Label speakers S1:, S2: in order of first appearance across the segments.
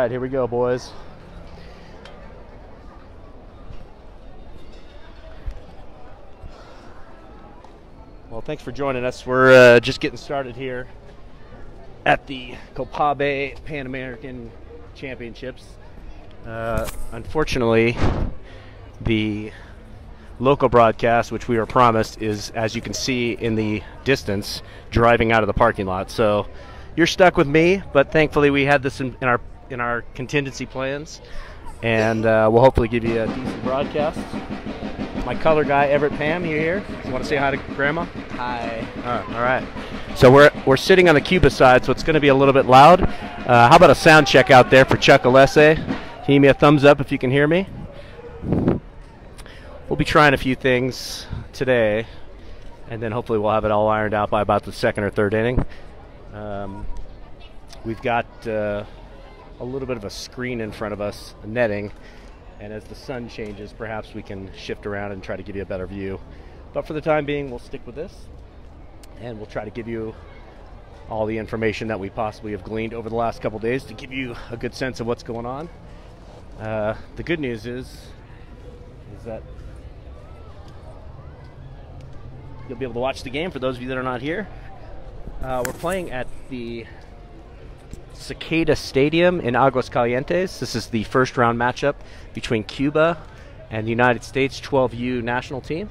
S1: right, here we go, boys. Well, thanks for joining us. We're just getting started here at the Copabe Pan American Championships. Unfortunately, the local broadcast, which we were promised, is, as you can see in the distance, driving out of the parking lot. So you're stuck with me, but thankfully we had this in our contingency plans, and we'll hopefully give you a decent broadcast. My color guy, Everett Pam, you here? You want to say hi to Grandma?
S2: Hi.
S1: All right. So we're sitting on the Cuba side, so it's going to be a little bit loud. How about a sound check out there for Chuck Alessi? Can you give me a thumbs up if you can hear me? We'll be trying a few things today, and then hopefully we'll have it all ironed out by about the second or third inning. We've got a little bit of a screen in front of us, netting, and as the sun changes, perhaps we can shift around and try to give you a better view. But for the time being, we'll stick with this, and we'll try to give you all the information that we possibly have gleaned over the last couple days to give you a good sense of what's going on. The good news is that you'll be able to watch the game for those of you that are not here. We're playing at the Cicada Stadium in Aguascalientes. This is the first round matchup between Cuba and the United States 12U national team.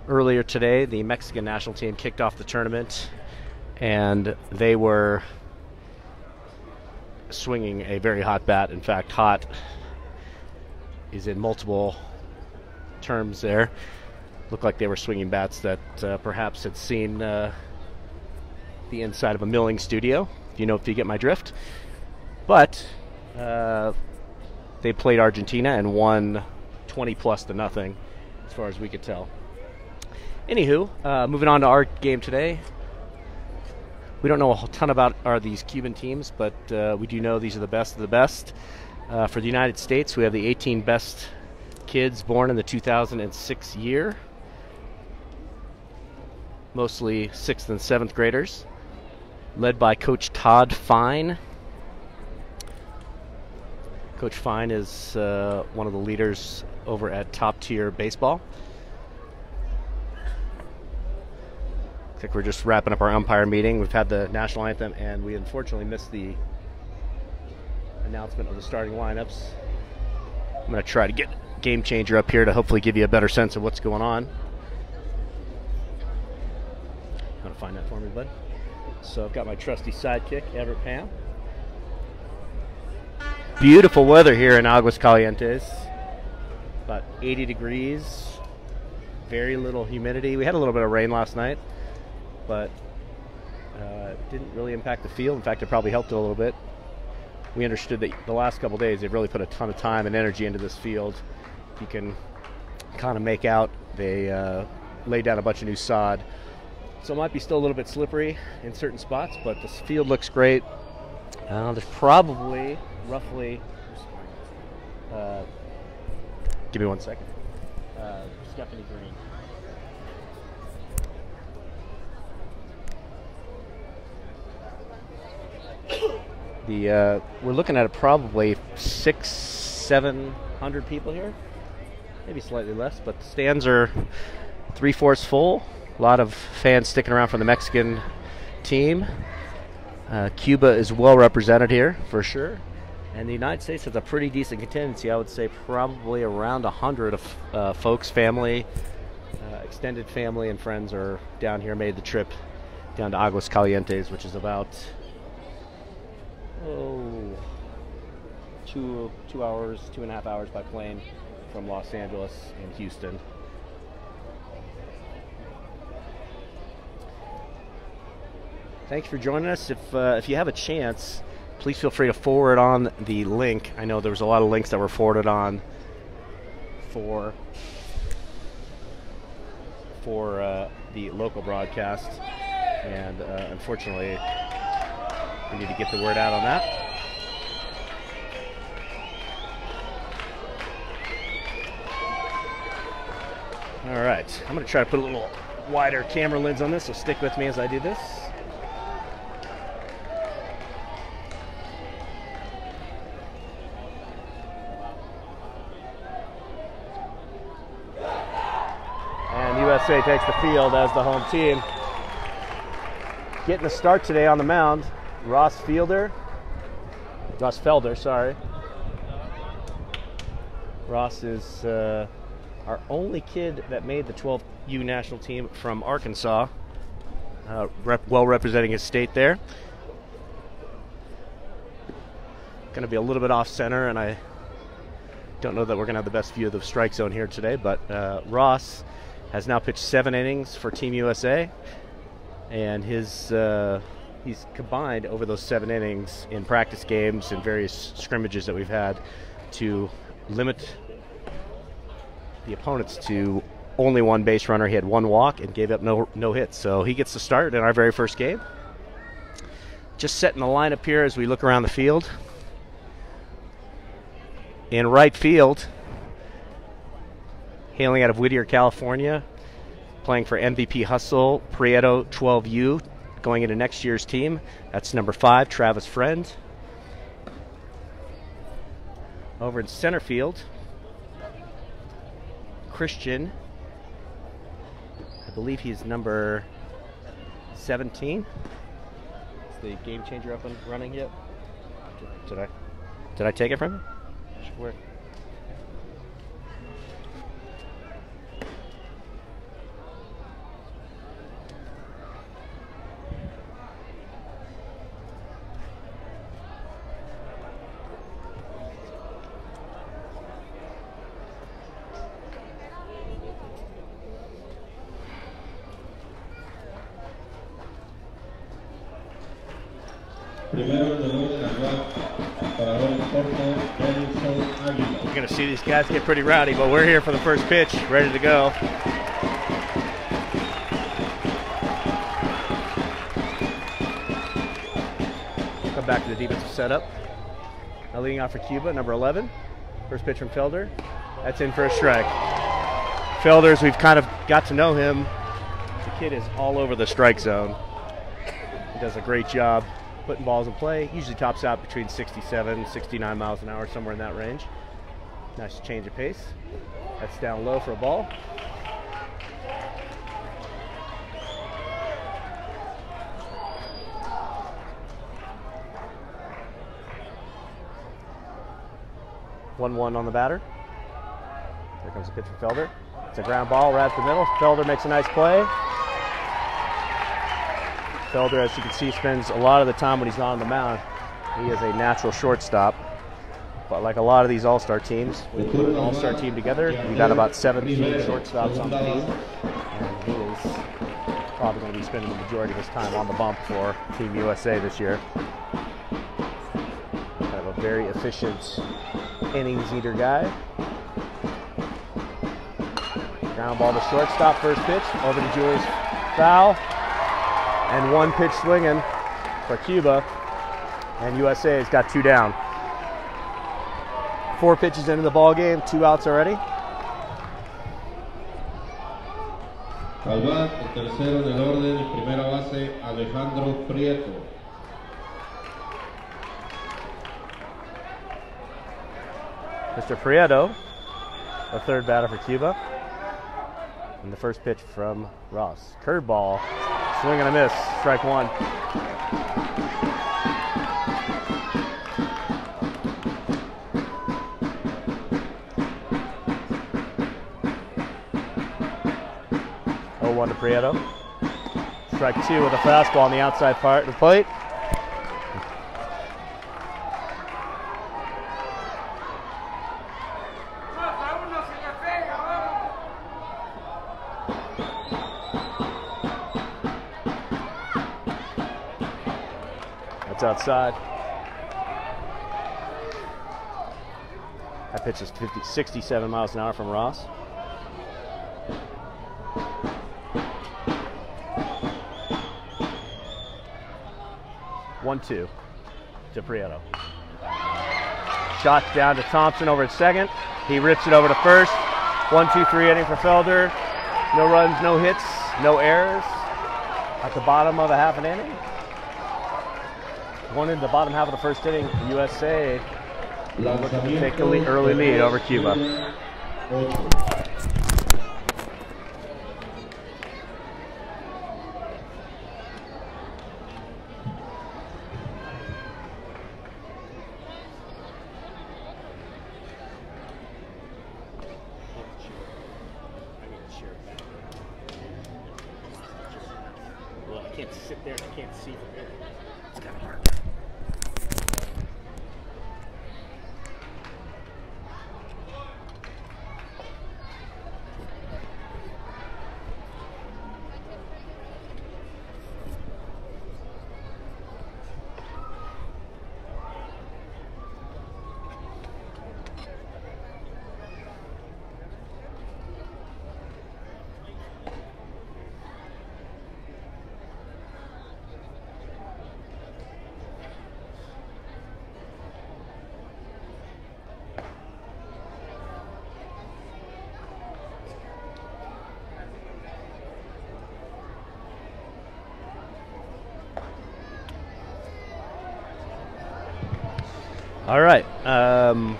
S1: Earlier today, the Mexican national team kicked off the tournament, and they were swinging a very hot bat. In fact, hot is in multiple terms there. Looked like they were swinging bats that perhaps had seen the inside of a milling studio, if you get my drift. But they played Argentina and won 20+0, as far as we could tell. Anywho, moving on to our game today. We don't know a ton about these Cuban teams, but we do know these are the best of the best. For the United States, we have the 18 best kids born in the 2006 year, mostly 6th and 7th graders, led by Coach Todd Fine. Coach Fine is one of the leaders over at Top Tier Baseball. I think we're just wrapping up our umpire meeting. We've had the national anthem, and we unfortunately missed the announcement of the starting lineups. I'm going to try to get Game Changer up here to hopefully give you a better sense of what's going on. You want to find that for me, bud? So I've got my trusty sidekick, Everett Pam. Beautiful weather here in Aguascalientes. About 80 degrees. Very little humidity. We had a little bit of rain last night, but it didn't really impact the field. In fact, it probably helped it a little bit. We understood that the last couple days they've really put a ton of time and energy into this field. You can kind of make out they laid down a bunch of new sod. So it might be still a little bit slippery in certain spots, but this field looks great. There's probably roughly, give me 1 second, Stephanie Green. We're looking at probably 600-700 people here, maybe slightly less, but the stands are 3/4 full. A lot of fans sticking around for the Mexican team. Cuba is well represented here for sure, and the United States has a pretty decent contingency. I would say probably around 100 of folks, family, extended family and friends are down here, made the trip down to Aguascalientes, which is about 2.5 hours by plane from Los Angeles and Houston. Thanks for joining us. If you have a chance, please feel free to forward on the link. I know there was a lot of links that were forwarded on for the local broadcast, and unfortunately we need to get the word out on that. All right, I'm going to try to put a little wider camera lens on this, so stick with me as I do this. USA takes the field as the home team. Getting a start today on the mound, Ross Felder, sorry. Ross is our only kid that made the 12U national team from Arkansas, well representing his state there. Going to be a little bit off center, and I don't know that we're going to have the best view of the strike zone here today, but Ross has now pitched 7 innings for Team USA, and he's combined over those 7 innings in practice games and various scrimmages that we've had to limit the opponents to only 1 base runner. He had 1 walk and gave up no hits, so he gets the start in our very first game. Just setting the lineup here as we look around the field. In right field, hailing out of Whittier, California, playing for MVP Hustle, Prieto 12U, going into next year's team. That's number 5, Travis Friend. Over in center field, Christian, I believe he's number 17. Is the game changer up and running yet? Did I take it from him? Where? You're going to see these guys get pretty rowdy, but we're here for the first pitch, ready to go. Come back to the defensive setup. Now leading off for Cuba, number 11. First pitch from Felder. That's in for a strike. Felder, as we've kind of got to know him, the kid is all over the strike zone. He does a great job putting balls in play. Usually tops out between 67, 69 miles an hour, somewhere in that range. Nice change of pace. That's down low for a ball. One on the batter. Here comes a pitch from Felder. It's a ground ball right at the middle. Felder makes a nice play. Felder, as you can see, spends a lot of the time when he's not on the mound. He is a natural shortstop. But like a lot of these all-star teams, we put an all-star team together. We've got about 17 shortstops on the team. And he is probably going to be spending the majority of his time on the bump for Team USA this year. Kind of a very efficient innings eater guy. Ground ball to shortstop, first pitch, over to Julius, foul. And 1 pitch swinging for Cuba, and USA has got 2 down. 4 pitches into the ball game, 2 outs already.
S2: Al bat, el tercero del orden, en primera base, Alejandro Prieto.
S1: Mr. Prieto, the third batter for Cuba. And the first pitch from Ross. Curveball. Swing and a miss, strike 1. Oh, 1 to Prieto. Strike 2 with a fastball on the outside part of the plate. Outside. That pitch is 67 miles an hour from Ross. One, 2 to Prieto. Shot down to Thompson over at second. He rips it over to first. 1, 2, 3 inning for Felder. No runs, no hits, no errors. At the bottom of a half an inning. 1 in the bottom half of the first inning. USA looking to take the early lead over Cuba. can't sit there. I can't see from here. It's kind of hard. All right, I'm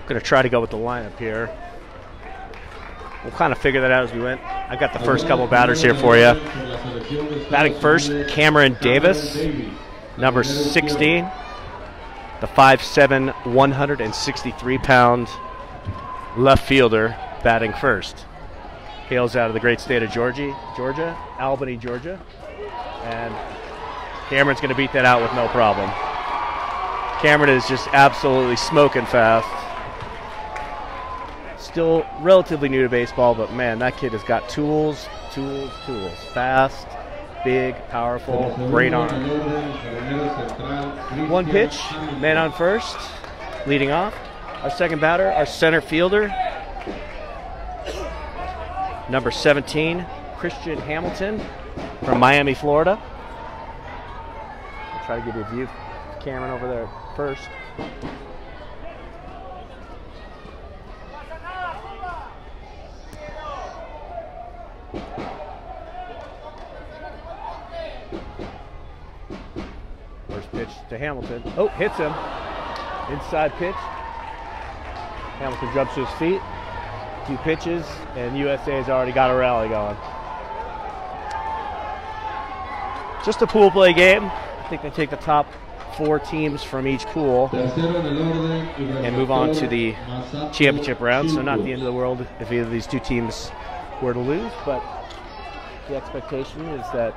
S1: gonna try to go with the lineup here. We'll kind of figure that out as we went. I've got the first couple batters here for you. Batting first, Cameron Davis, number 16, the 5'7", 163-pound left fielder, batting first. Hails out of the great state of Georgia, Albany, Georgia, and Cameron's going to beat that out with no problem. Cameron is just absolutely smoking fast. Still relatively new to baseball, but man, that kid has got tools. Fast, big, powerful, great arm. One pitch, man on first, leading off. Our second batter, our center fielder, number 17, Christian Hamilton from Miami, Florida. I'll try to give you a view of Cameron over there first. First pitch to Hamilton. Oh, hits him. Inside pitch. Hamilton jumps to his feet. 2 pitches, and USA has already got a rally going. Just a pool play game. I think they take the top 4 teams from each pool and move on to the championship round. So not the end of the world if either of these 2 teams were to lose, but the expectation is that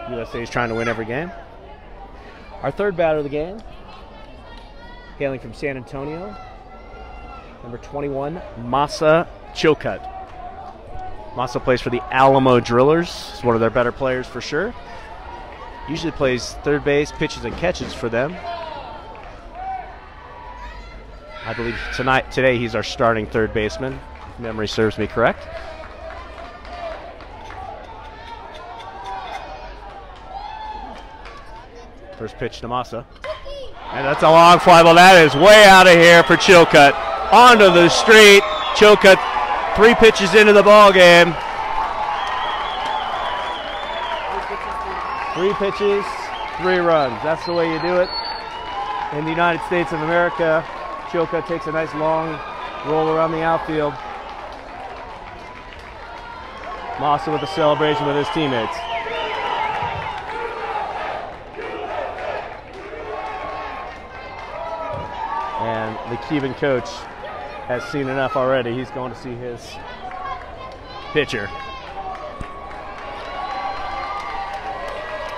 S1: USA is trying to win every game. Our third batter of the game, hailing from San Antonio, number 21, Masa Chocut. Masa plays for the Alamo Drillers. He's one of their better players for sure. Usually plays third base, pitches and catches for them. I believe today he's our starting third baseman, if memory serves me correct. First pitch to Masa. And that's a long fly ball. That is way out of here for Chilcutt. Onto the street. Chilcutt 3 pitches into the ball game. 3 pitches, 3 runs. That's the way you do it. In the United States of America, Chilcutt takes a nice long roll around the outfield. Masa with a celebration with his teammates. And the Cuban coach has seen enough already. He's going to see his pitcher.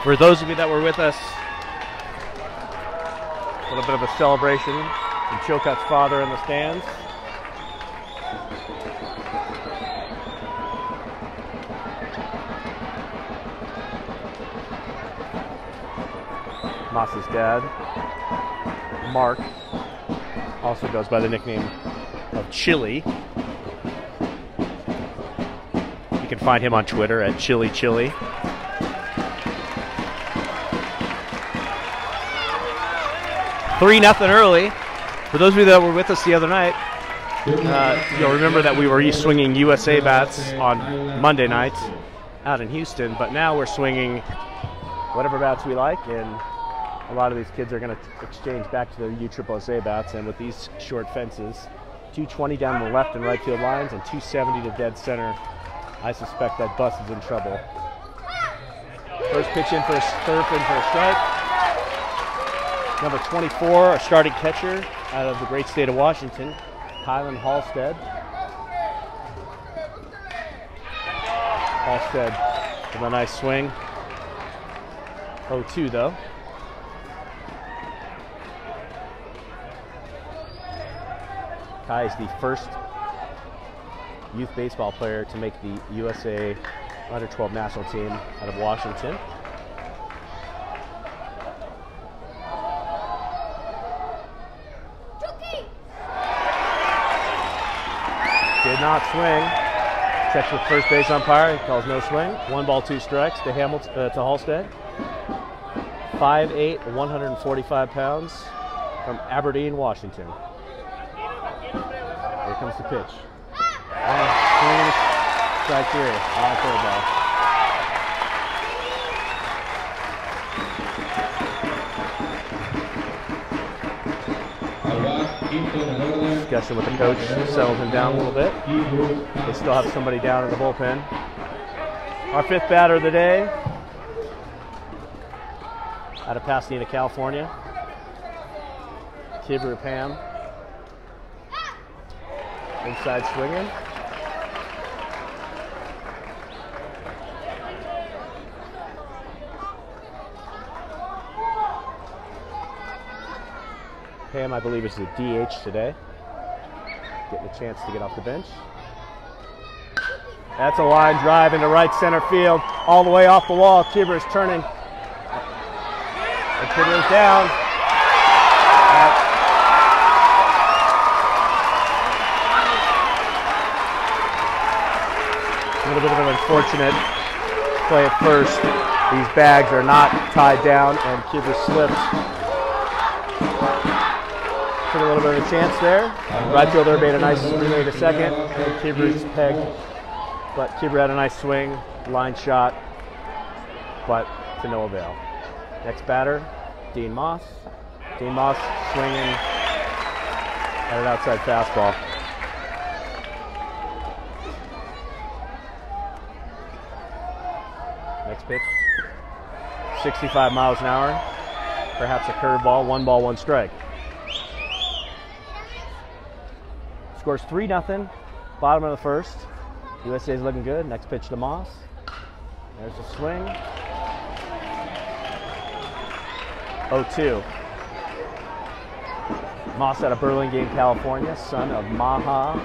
S1: For those of you that were with us, a little bit of a celebration from Chilcutt's father in the stands. Masa's dad, Mark, also goes by the nickname of Chili. You can find him on Twitter at Chili Chili. Three nothing early. For those of you that were with us the other night, you'll remember that we were swinging USA bats on Monday nights out in Houston, but now we're swinging whatever bats we like, and a lot of these kids are going to exchange back to their USSSA bats, and with these short fences, 220 down the left and right field lines and 270 to dead center, I suspect that bus is in trouble. First pitch in for a strike. Number 24, our starting catcher out of the great state of Washington, Kylan Halstead. Halstead with a nice swing. 0-2 though. Kai is the first youth baseball player to make the USA Under 12 national team out of Washington. Did not swing. Checks with first base umpire. He calls no swing. 1 ball, 2 strikes to to Halstead. 5'8", 145 pounds from Aberdeen, Washington. Here comes the pitch. Swing, strike 3 on a curveball. Discussion with the coach settles him down a little bit. They still have somebody down in the bullpen. Our 5th batter of the day, out of Pasadena, California, Copabe Pan. Inside swinging. Pam, I believe, is the DH today. Getting a chance to get off the bench. That's a line drive into right center field, all the way off the wall. Cuba is turning. And Cuba is down. A little bit of an unfortunate play at first. These bags are not tied down, and Cuba slipped. Took a little bit of a chance there. Right fielder made a nice relay to second, and Cuba's pegged. But Cuba had a nice swing, line shot, but to no avail. Next batter, Dean Moss. Dean Moss swinging at an outside fastball. Next pitch, 65 miles an hour, perhaps a curveball, 1 ball, 1 strike. Scores 3-0, bottom of the 1st. USA is looking good. Next pitch to Moss. There's a swing. 0-2. Moss out of Burlingame, California, son of Maha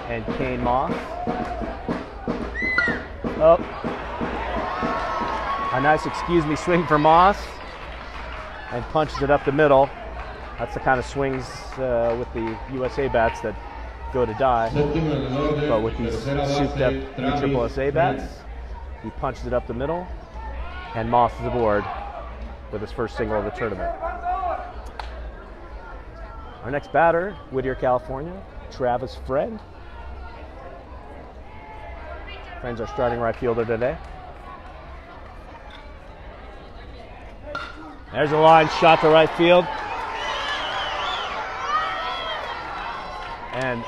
S1: and Kane Moss. Oh. A nice swing for Moss, and punches it up the middle. That's the kind of swings with the USA bats that go to die. But with these souped up USSSA bats, he punches it up the middle, and Moss is aboard with his first single of the tournament. Our next batter, Whittier, California, Travis Friend. Friend's our starting right fielder today. There's a line shot to right field. And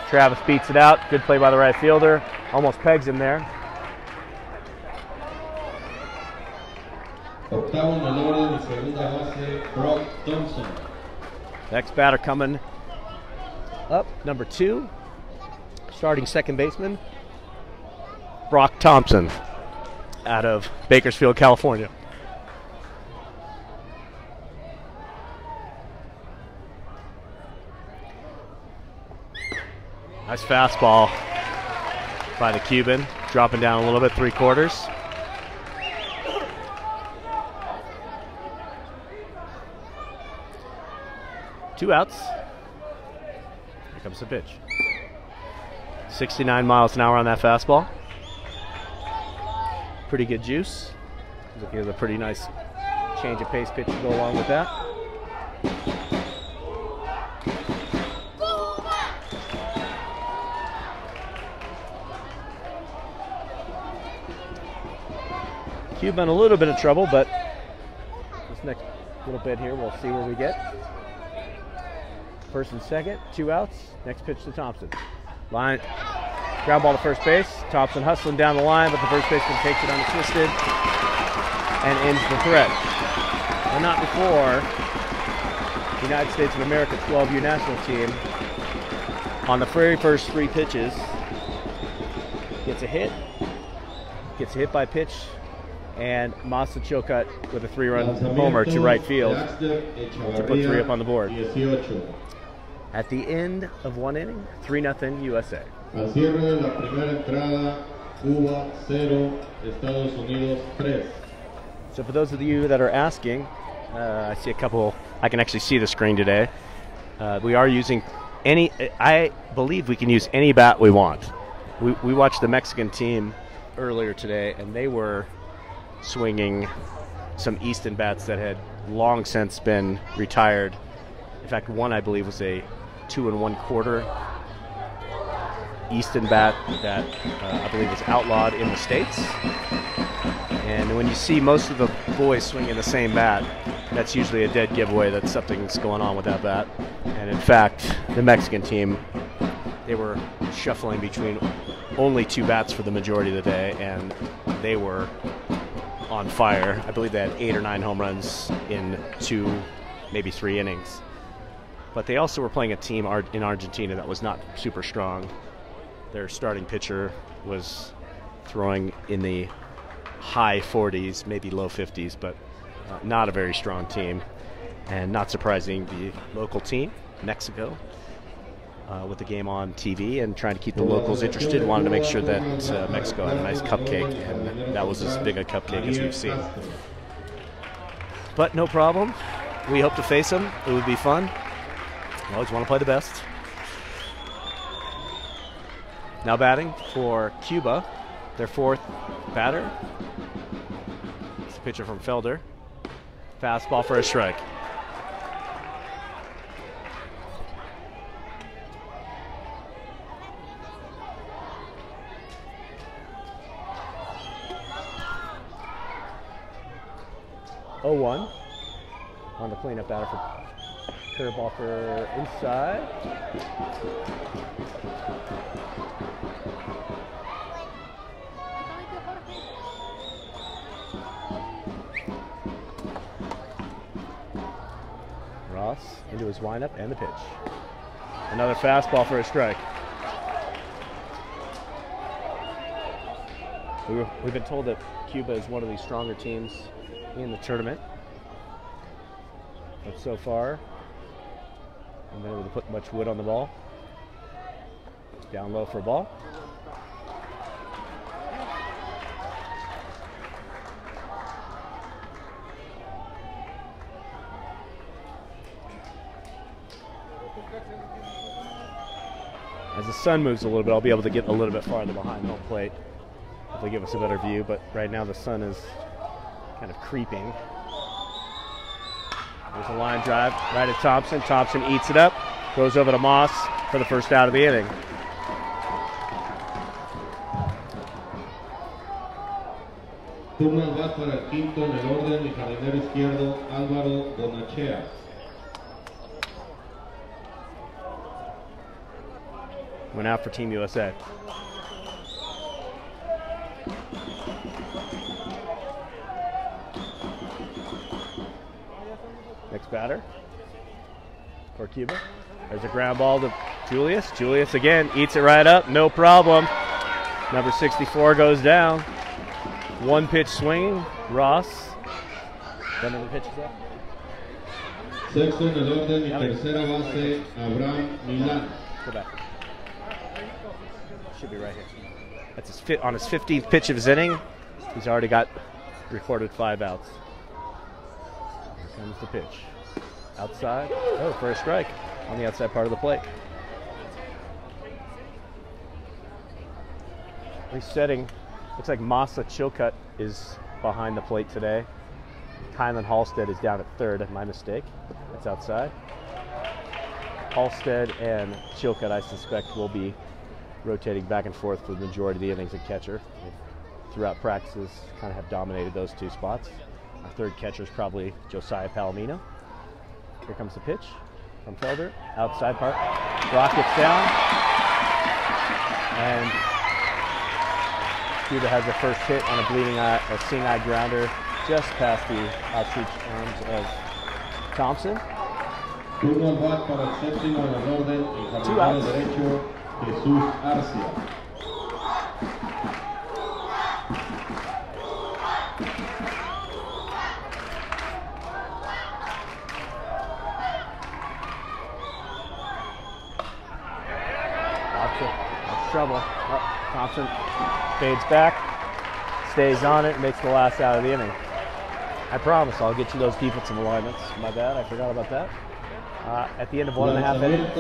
S1: Travis beats it out. Good play by the right fielder. Almost pegs him there. Next batter coming up, number 2, starting second baseman, Brock Thompson, out of Bakersfield, California. Nice fastball by the Cuban, dropping down a little bit, 3/4. Two outs. Here comes the pitch. 69 miles an hour on that fastball. Pretty good juice. Looking at a pretty nice change of pace pitch to go along with that. Cuba in a little bit of trouble, but this next little bit here, we'll see where we get. First and second, 2 outs. Next pitch to Thompson. Line, ground ball to first base. Thompson hustling down the line, but the first baseman takes it unassisted and ends the threat. Well, not before the United States of America 12U national team, on the very first 3 pitches, gets a hit by pitch, and Masa Chocut with a 3-run homer to right field to put 3 up on the board. At the end of 1 inning, 3-0 USA.
S2: Al cierre de la primera entrada, Cuba 0, Estados Unidos 3.
S1: So for those of you that are asking, I see a couple. I can actually see the screen today. We are using I believe we can use any bat we want. We watched the Mexican team earlier today, and they were swinging some Easton bats that had long since been retired. In fact, one I believe was a 2 1/4 Easton bat that I believe was outlawed in the States. And when you see most of the boys swinging the same bat, that's usually a dead giveaway that something's going on with that bat. And in fact, the Mexican team, they were shuffling between only 2 bats for the majority of the day, and they were on fire. I believe they had 8 or 9 home runs in 2, maybe 3 innings. But they also were playing a team in Argentina that was not super strong. Their starting pitcher was throwing in the high 40s, maybe low 50s, but not a very strong team. And not surprising, the local team, Mexico, with the game on TV and trying to keep the locals interested, wanted to make sure that Mexico had a nice cupcake, and that was as big a cupcake as we've seen. But no problem. We hope to face them. It would be fun. We always want to play the best. Now batting for Cuba, their 4th batter. It's a pitcher from Felder. Fastball for a strike. (0-1) on the cleanup batter for curveball for inside. Ross into his windup and the pitch. Another fastball for a strike. We've been told that Cuba is one of the stronger teams in the tournament, but so far I'm not able to put much wood on the ball. Down low for a ball. As the sun moves a little bit, I'll be able to get a little bit farther behind home plate. Hopefully give us a better view, but right now the sun is kind of creeping. There's a line drive right at Thompson. Thompson eats it up, goes over to Moss for the first out of the inning.
S2: Turno al bat para el quinto en el orden, el jardinero izquierdo Álvaro Bonachea.
S1: Went out for Team USA. Next batter for Cuba. There's a ground ball to Julius. Julius again eats it right up, no problem. Number 64 goes down. 1 pitch swinging. Ross. Then the pitch is up.
S2: Sexto en el orden y tercera base Abraham Milán.
S1: Go back. Should be right here. That's on his 15th pitch of his inning. He's already got recorded 5 outs. Here comes the pitch. Outside. Oh, for a strike on the outside part of the plate. Resetting. Looks like Masa Chilcutt is behind the plate today. Kylan Halstead is down at third. My mistake. That's outside. Halstead and Chilcutt, I suspect, will be rotating back and forth for the majority of the innings at catcher. Throughout practices, kind of have dominated those 2 spots. Our third catcher is probably Josiah Palomino. Here comes the pitch from Felder. Outside part. Rockets down. And Cuba has the first hit on a bleeding eye, a seeing eye grounder just past the outreach arms of Thompson.
S2: Turno al bat para el séptimo en el orden, el jardinero derecho Jesús Arcia.
S1: Thompson fades back, stays on it, makes the last out of the inning. I promise I'll get you those defensive alignments. My bad, I forgot about that. At the end of 1.5 innings,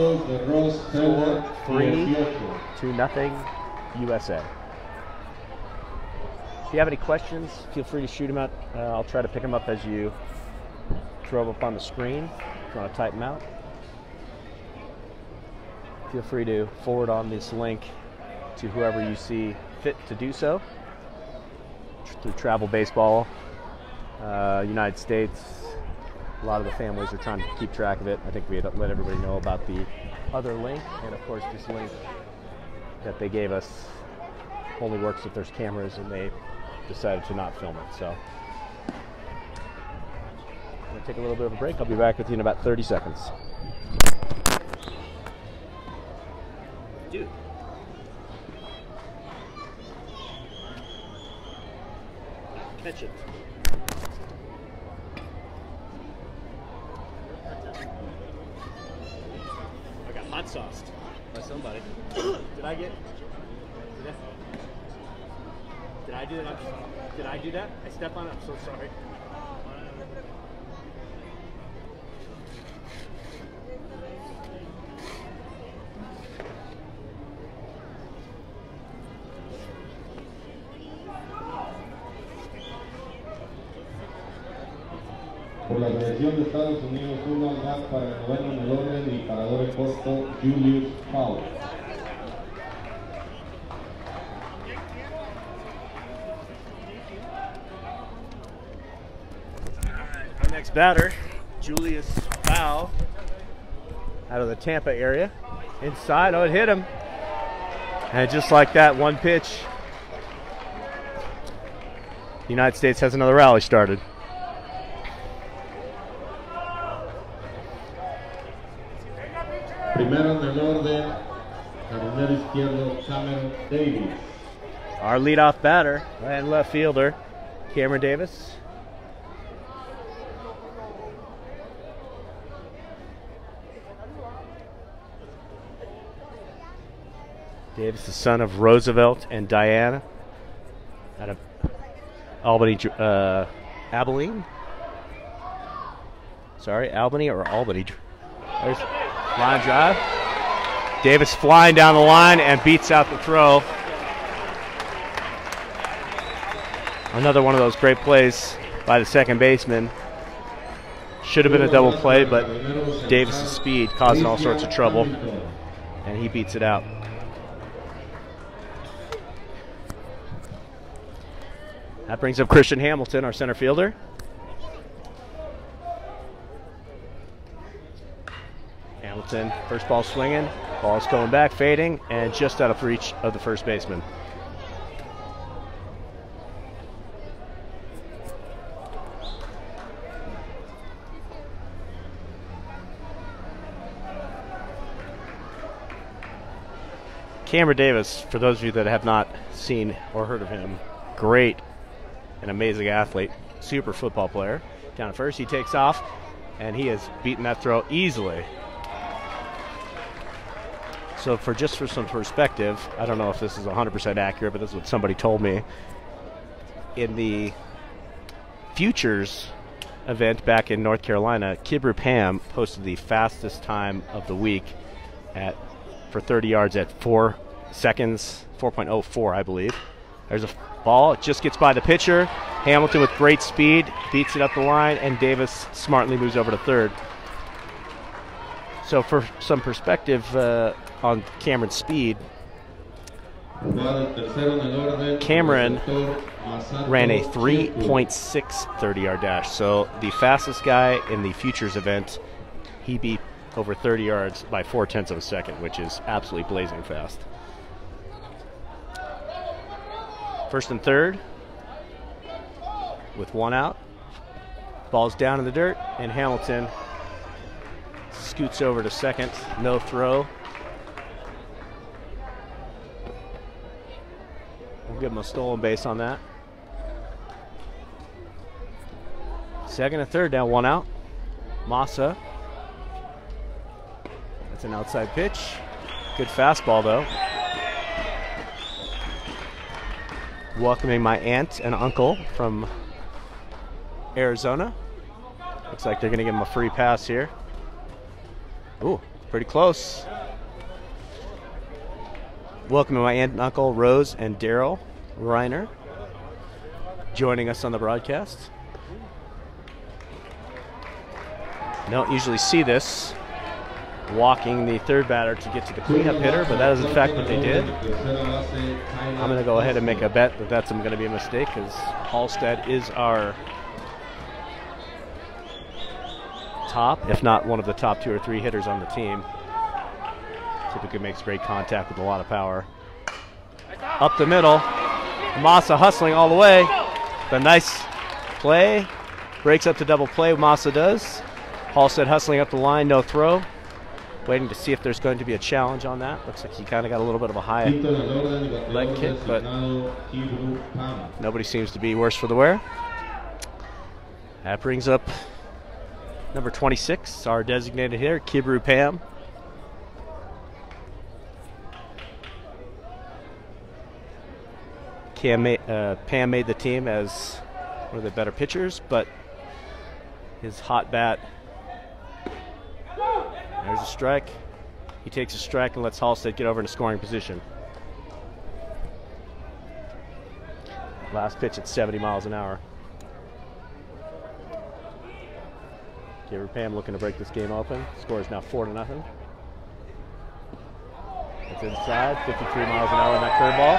S1: 3-0 USA. If you have any questions, feel free to shoot them out. I'll try to pick them up as you drove up on the screen. If you want to type them out, feel free to forward on this link to whoever you see fit to do so. Through Travel Baseball, United States, a lot of the families are trying to keep track of it. I think we had let everybody know about the other link, and of course this link that they gave us only works if there's cameras, and they decided to not film it. So I'm going to take a little bit of a break. I'll be back with you in about 30 seconds. Dude. Catch it. I got hot sauced by somebody. Did I do that? Did I do that? I stepped on it. I'm so sorry.
S2: Por la selección de Estados Unidos, uno al bat para el noveno en el orden y parador en corto, Julius Felder.
S1: Our next batter, Julius Felder, out of the Tampa area. Inside, oh, it hit him. And just like that, one pitch, the United States has another rally started.
S2: Primero en el orden, jardinero izquierdo, Cameron Davis.
S1: Our leadoff batter and left fielder, Cameron Davis. Davis, the son of Roosevelt and Diana, out of Albany, Abilene. Sorry, Albany or Albany. There's line drive. Davis flying down the line and beats out the throw. Another one of those great plays by the second baseman. Should have been a double play, but Davis's speed causing all sorts of trouble, and he beats it out. That brings up Christian Hamilton, our center fielder. Hamilton, first ball swinging, ball's going back, fading, and just out of reach of the first baseman. Cameron Davis, for those of you that have not seen or heard of him, great and amazing athlete, super football player. Down at first, he takes off, and he has beaten that throw easily. So for some perspective, I don't know if this is 100% accurate, but this is what somebody told me. In the Futures event back in North Carolina, Copabe Pan posted the fastest time of the week for 30 yards at 4 seconds, 4.04, I believe. There's a ball. It just gets by the pitcher. Hamilton with great speed beats it up the line, and Davis smartly moves over to third. So for some perspective on Cameron's speed, Cameron ran a 3.6 30-yard dash. So the fastest guy in the Futures event, he beat over 30 yards by 0.4 of a second, which is absolutely blazing fast. First and third with one out. Ball's down in the dirt, and Hamilton scoots over to second. No throw. We'll give him a stolen base on that. Second and third, down one out. Massa. That's an outside pitch. Good fastball, though. welcoming my aunt and uncle from Arizona. Looks like they're going to give him a free pass here. Ooh, pretty close. Welcoming my aunt and uncle, Rose and Daryl Reiner, joining us on the broadcast. Don't usually see this, walking the third batter to get to the cleanup hitter, but that is in fact what they did. I'm going to go ahead and make a bet that that's going to be a mistake, because Halstead is our top, if not one of the top 2 or 3 hitters on the team. Typically makes great contact with a lot of power. Up the middle, Massa hustling all the way. The nice play, breaks up to double play, Massa does. Halstead hustling up the line, no throw. Waiting to see if there's going to be a challenge on that. Looks like he kind of got a little bit of a high leg kick, but nobody seems to be worse for the wear. That brings up number 26, our designated hitter, Copabe Pam. Pam made the team as one of the better pitchers, but his hot bat. There's a strike. He takes a strike and lets Halstead get over into scoring position. Last pitch at 70 miles an hour. Copabe Pam looking to break this game open. Score is now 4-0. It's inside, 53 miles an hour on that curveball.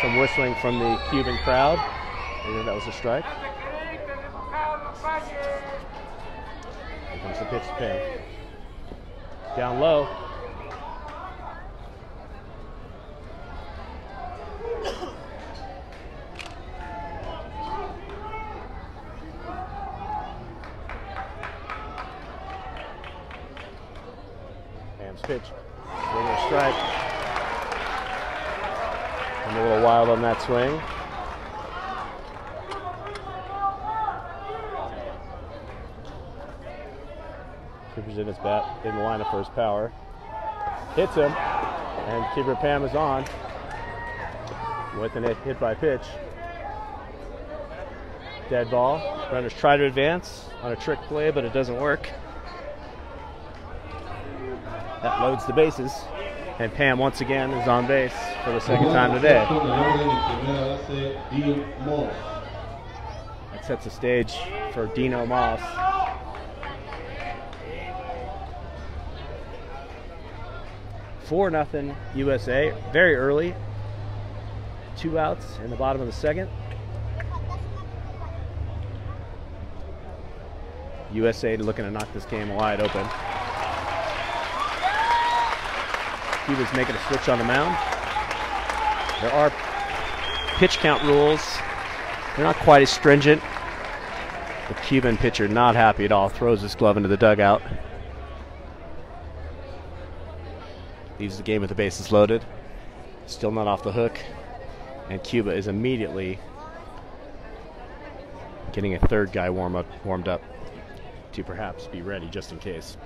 S1: Some whistling from the Cuban crowd. I knew that was a strike. Here comes the pitch to Pam. Down low. Pam's pitch. Swing and strike. I'm a little wild on that swing. Cooper's in his bat, in the lineup for his power. Hits him, and Copabe Pam is on with an hit by pitch. Dead ball. Runners try to advance on a trick play, but it doesn't work. That loads the bases, and Pam once again is on base for the second time today. That sets the stage for Dino Moss. 4-0 USA, very early. 2 outs in the bottom of the second. USA looking to knock this game wide open. Cuba's making a switch on the mound. There are pitch count rules. They're not quite as stringent. The Cuban pitcher not happy at all, throws his glove into the dugout. Leaves the game with the bases loaded. Still not off the hook. And Cuba is immediately getting a third guy warmed up to perhaps be ready just in case.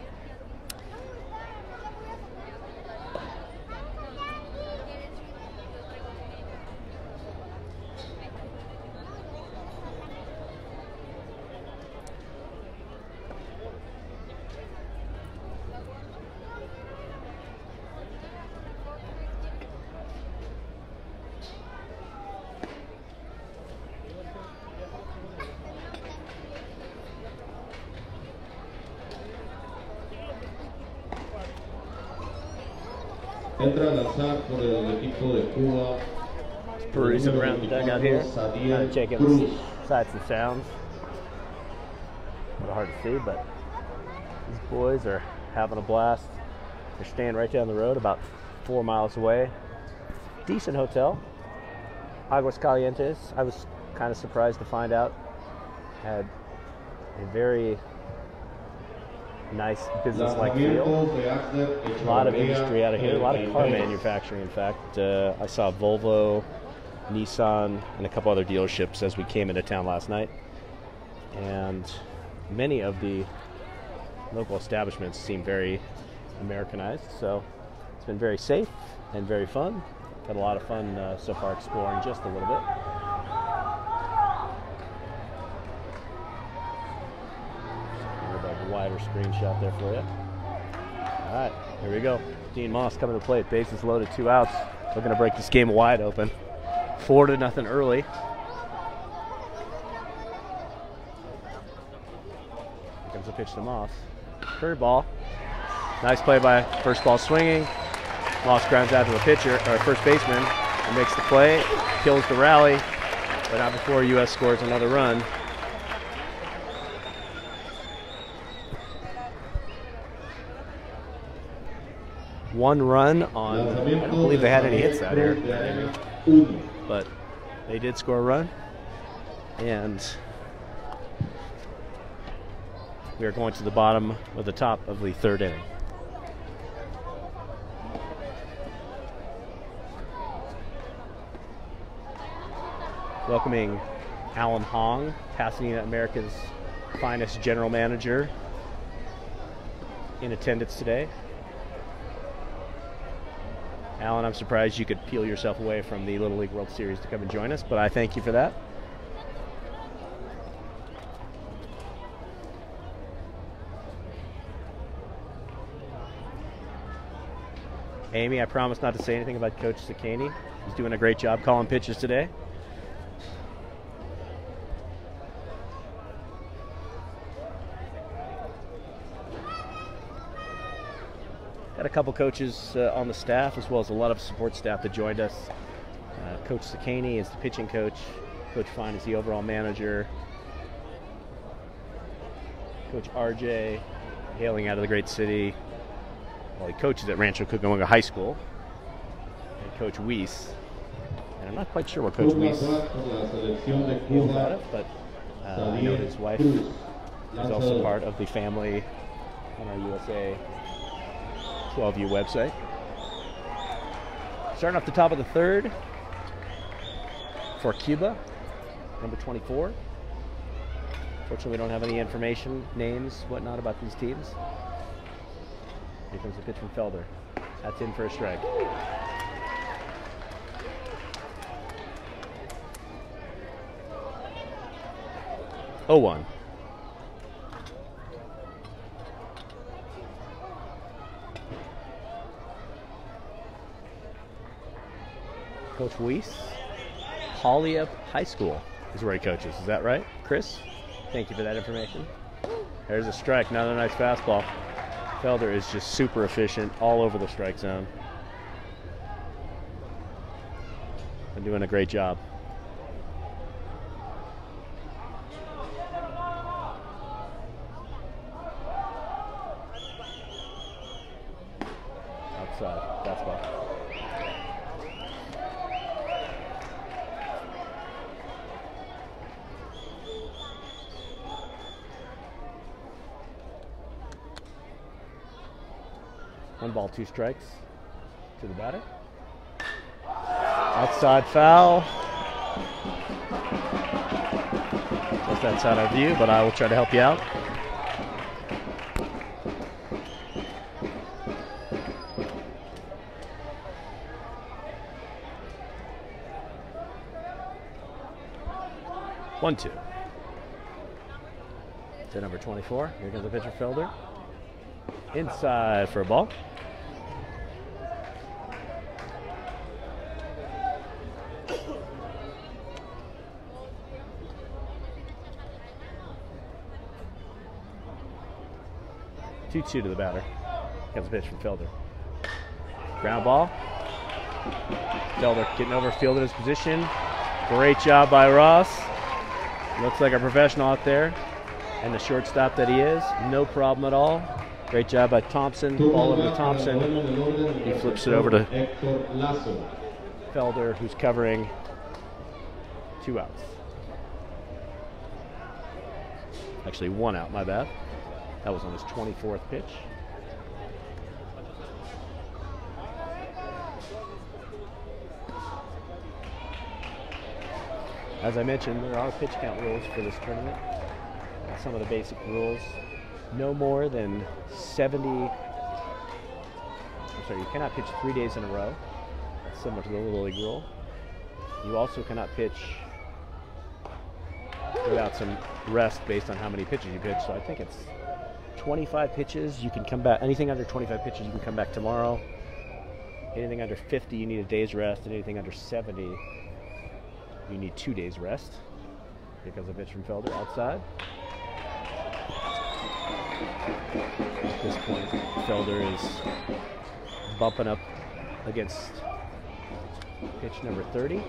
S2: Entra a lanzar por el equipo de Cuba.
S1: Perusing around the dugout here, kind of checking the sights and sounds. A little hard to see, but these boys are having a blast. They're staying right down the road, about 4 miles away. Decent hotel, Aguas Calientes. I was kind of surprised to find out had a very nice business-like feel. A lot of industry out of here, a lot of car manufacturing, in fact. I saw Volvo, Nissan, and a couple other dealerships as we came into town last night. And many of the local establishments seem very Americanized, so it's been very safe and very fun. Had a lot of fun so far exploring just a little bit. A little bit of a wider screenshot there for you. All right, here we go. Dean Moss coming to the plate. Bases loaded, 2 outs. Looking to break this game wide open. 4-0 early. Here comes a pitch to Moss. Curveball. Nice play by first ball swinging. Moss grounds out to the pitcher, or first baseman, and makes the play. Kills the rally, but not before U.S. scores another run. One run on, I don't believe they had any hits out here, but they did score a run, and we are going to the bottom of the top of the 3rd inning. Welcoming Alan Hong, Pasadena America's finest general manager, in attendance today. Alan, I'm surprised you could peel yourself away from the Little League World Series to come and join us, but I thank you for that. Amy, I promise not to say anything about Coach Sakani. He's doing a great job calling pitches today. Got a couple coaches on the staff, as well as a lot of support staff that joined us. Coach Sakani is the pitching coach. Coach Fine is the overall manager. Coach RJ, hailing out of the great city. Well, he coaches at Rancho Cucamonga High School. And Coach Weiss. And I'm not quite sure what Coach Weiss is about it, but I know his wife is also part of the family on our USA 12U website. Starting off the top of the 3rd for Cuba, number 24. Fortunately, we don't have any information, names, whatnot about these teams. Here comes the pitch from Felder. That's in for a strike. Oh, 1. Coach Weiss, Hollyup High School is where he coaches. Is that right, Chris? Thank you for that information. There's a strike. Another nice fastball. Felder is just super efficient all over the strike zone. Been doing a great job. Outside, fastball. One ball, 2 strikes to the batter. Outside foul. Just outside our view, but I will try to help you out. One, 2. To number 24. Here comes the pitcher, Felder. Inside for a ball. Two to the batter. Comes a pitch from Felder. Ground ball. Felder getting over Fielder's position. Great job by Ross. Looks like a professional out there. And the shortstop that he is, no problem at all. Great job by Thompson. Ball over to Thompson. He flips it over to Felder, who's covering 2 outs. Actually, 1 out, my bad. That was on his 24th pitch. As I mentioned, there are pitch count rules for this tournament. Some of the basic rules. No more than 70. I'm sorry, you cannot pitch 3 days in a row. That's similar to the Little League rule. You also cannot pitch without some rest based on how many pitches you pitch. So I think it's 25 pitches. You can come back. Anything under 25 pitches, you can come back tomorrow. Anything under 50, you need a day's rest. And anything under 70, you need 2 days rest because of pitch from Felder outside. At this point, Felder is bumping up against pitch number 30.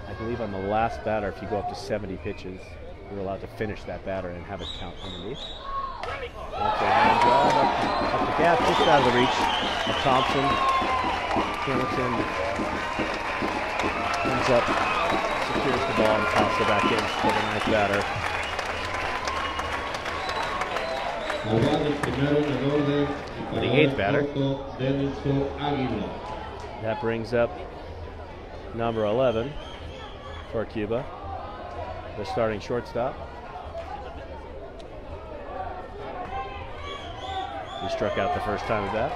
S1: I believe on the last batter, if you go up to 70 pitches, you're allowed to finish that batter and have it count underneath. That's a hand drive up the gap, just out of the reach of Thompson. Hamilton comes up, secures the ball, and tosses it back in for the ninth batter. For the eighth batter. That brings up number 11 for Cuba, the starting shortstop. He struck out the first time of that.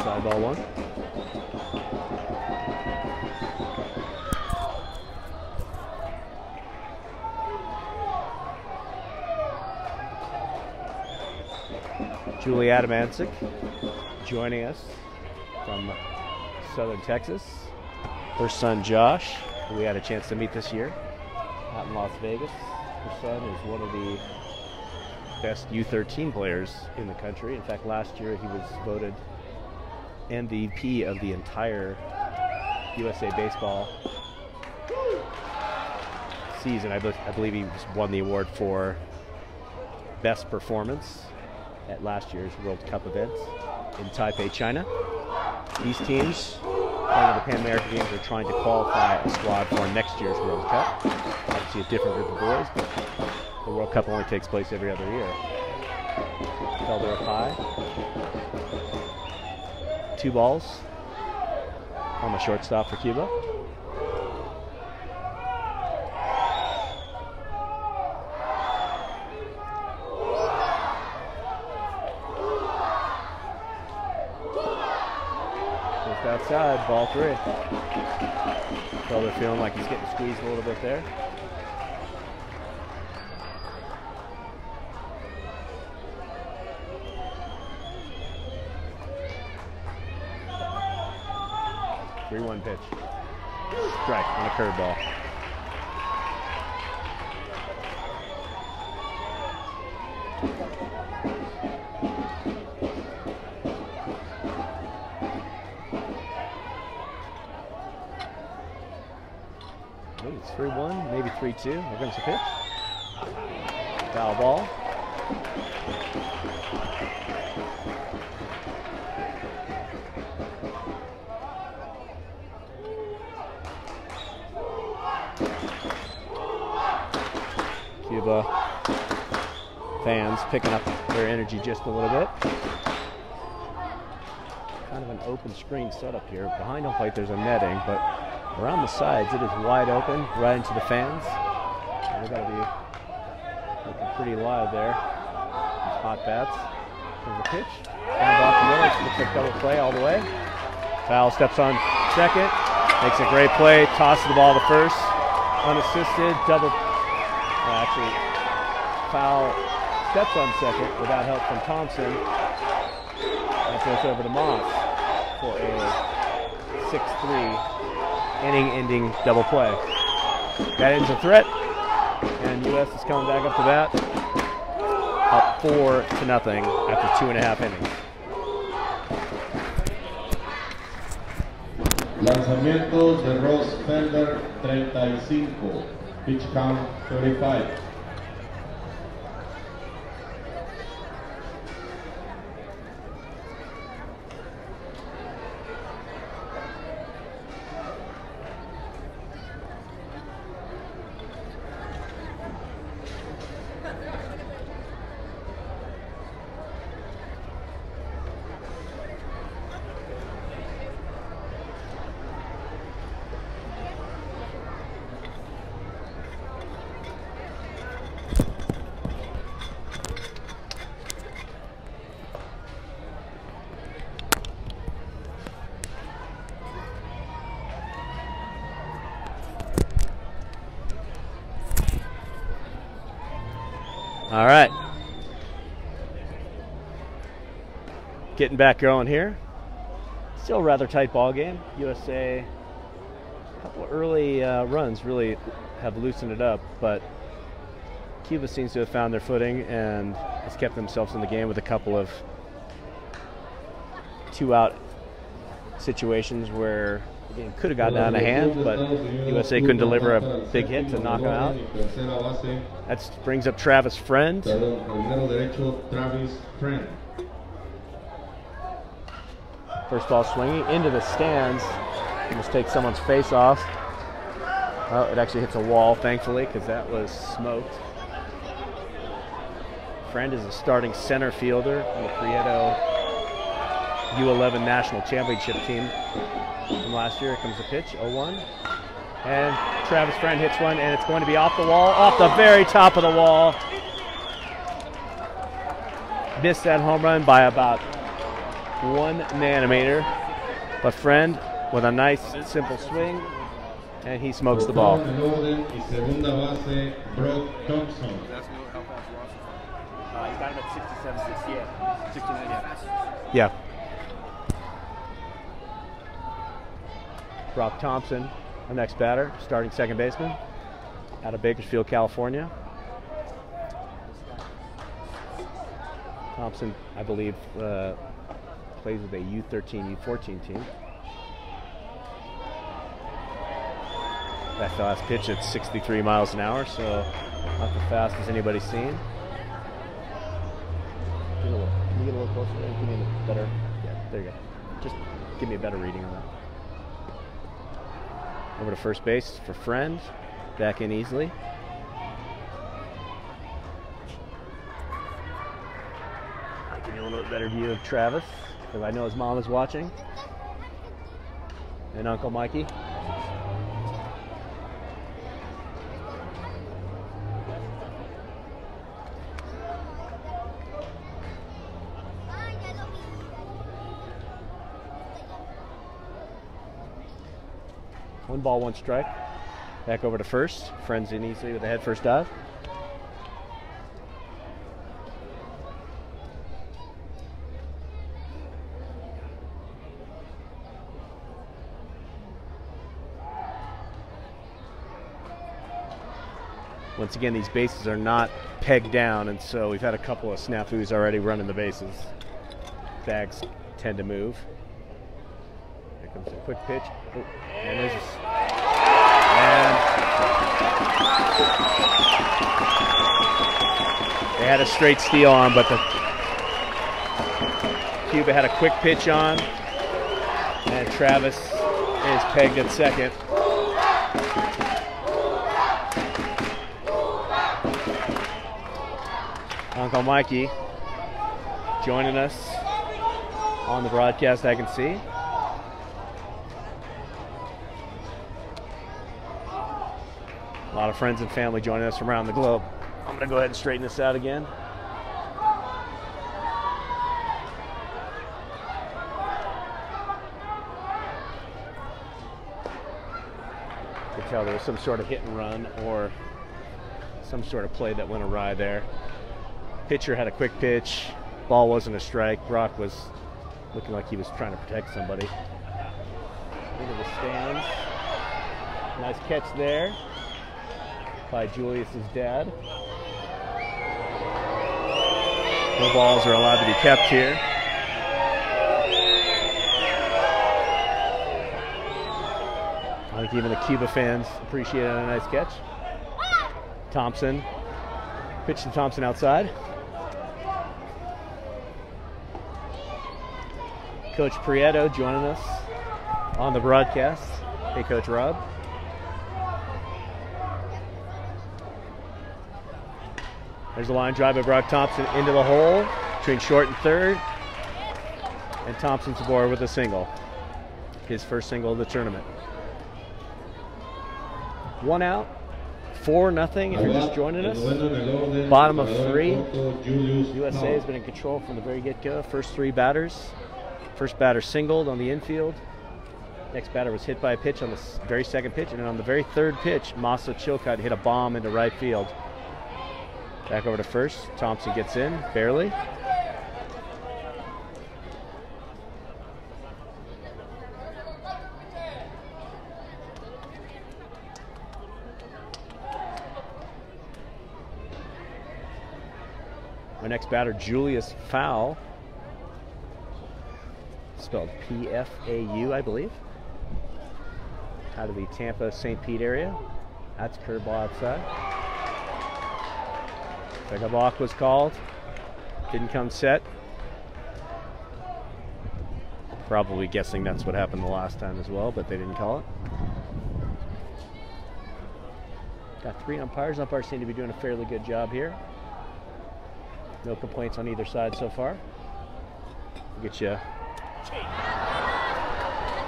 S1: Side ball 1. Julie Adamancic joining us from Southern Texas. Her son Josh, who we had a chance to meet this year out in Las Vegas. Her son is one of the best U13 players in the country. In fact, last year he was voted MVP of the entire USA Baseball season. I believe he won the award for best performance at last year's World Cup events in Taipei, China. These teams, playing the Pan American Games, are trying to qualify a squad for next year's World Cup. Obviously a different group of boys, but the World Cup only takes place every other year. Felder up high. 2 balls on the shortstop for Cuba. Outside, ball 3. Felder feeling like he's getting squeezed a little bit there. Three-one pitch. Strike on a curveball. It's 3-1, maybe 3-2. Here comes the pitch. Foul ball. Cuba fans picking up their energy just a little bit. Kind of an open screen setup here. Behind home plate there's a netting, but around the sides, it is wide open, right into the fans. They've got to be looking pretty live there. These hot bats. There's a pitch. Down off the middle. Looks like double play all the way. Foul steps on second. Makes a great play. Tosses the ball to first. Unassisted. Double. Actually, foul steps on second without help from Thompson. That goes over to Moss for a 6-3. Inning-ending double play. That ends a threat, and U.S. is coming back up to bat, up 4-0 after 2.5 innings.
S2: Lanzamiento de Ross Felder, 35. Pitch count 35.
S1: All right. Getting back going here. Still a rather tight ball game. USA, a couple early runs really have loosened it up, but Cuba seems to have found their footing and has kept themselves in the game with a couple of two-out situations where the game could have gotten out of hand, but USA couldn't deliver a big hit to knock them out. That brings up Travis Friend. First ball swinging into the stands. Almost takes someone's face off. Oh, it actually hits a wall, thankfully, because that was smoked. Friend is a starting center fielder on the Prieto U11 National Championship team from last year. Here comes the pitch, 0-1. And Travis Friend hits one, and it's going to be off the wall, off the very top of the wall. Missed that home run by about 1 nanometer. But Friend with a nice, simple swing, and he smokes the ball.
S2: He's
S1: got him at 67, 68, 69, yeah. Brock Thompson, our next batter, starting second baseman, out of Bakersfield, California. Thompson, I believe, plays with a U13, U14 team. That last pitch at 63 miles an hour, so not the fastest anybody's seen. Can you get a little closer there? Give me a better, yeah, there you go. Just give me a better reading on that. Over to first base for Friend, back in easily. I'll give you a little bit better view of Travis, because I know his mom is watching. And Uncle Mikey. One ball, one strike. Back over to first. Friends in easily with a head first dive. Once again, these bases are not pegged down, and so we've had a couple of snafus already running the bases. Bags tend to move. Here comes a quick pitch. Oh, and there's a, they had a straight steal on, but the Cuba had a quick pitch on, and Travis is pegged at second. Uncle Mikey joining us on the broadcast, I can see. A lot of friends and family joining us from around the globe. I'm going to go ahead and straighten this out again. You can tell there was some sort of hit and run or some sort of play that went awry there. Pitcher had a quick pitch. Ball wasn't a strike. Brock was looking like he was trying to protect somebody. Into the stands. Nice catch there by Julius's dad. No balls are allowed to be kept here. I think even the Cuba fans appreciated a nice catch. Thompson. Pitch to Thompson outside. Coach Prieto joining us on the broadcast. Hey, Coach Rob. There's a line drive by Brock Thompson into the hole between short and third. And Thompson's aboard with a single. His first single of the tournament. 1 out, 4-0 if you're just joining us. Bottom of 3. USA has been in control from the very get-go. First 3 batters. First batter singled on the infield. Next batter was hit by a pitch on the very second pitch. And then on the very third pitch, Masa Chilcutt hit a bomb into right field. Back over to first. Thompson gets in, barely. Our next batter, Julius Fowl. Spelled P-F-A-U, I believe. Out of the Tampa-St. Pete area. That's curveball outside. Second balk was called. Didn't come set. Probably guessing that's what happened the last time as well, but they didn't call it. Got 3 umpires. Umpires seem to be doing a fairly good job here. No complaints on either side so far. We'll get you.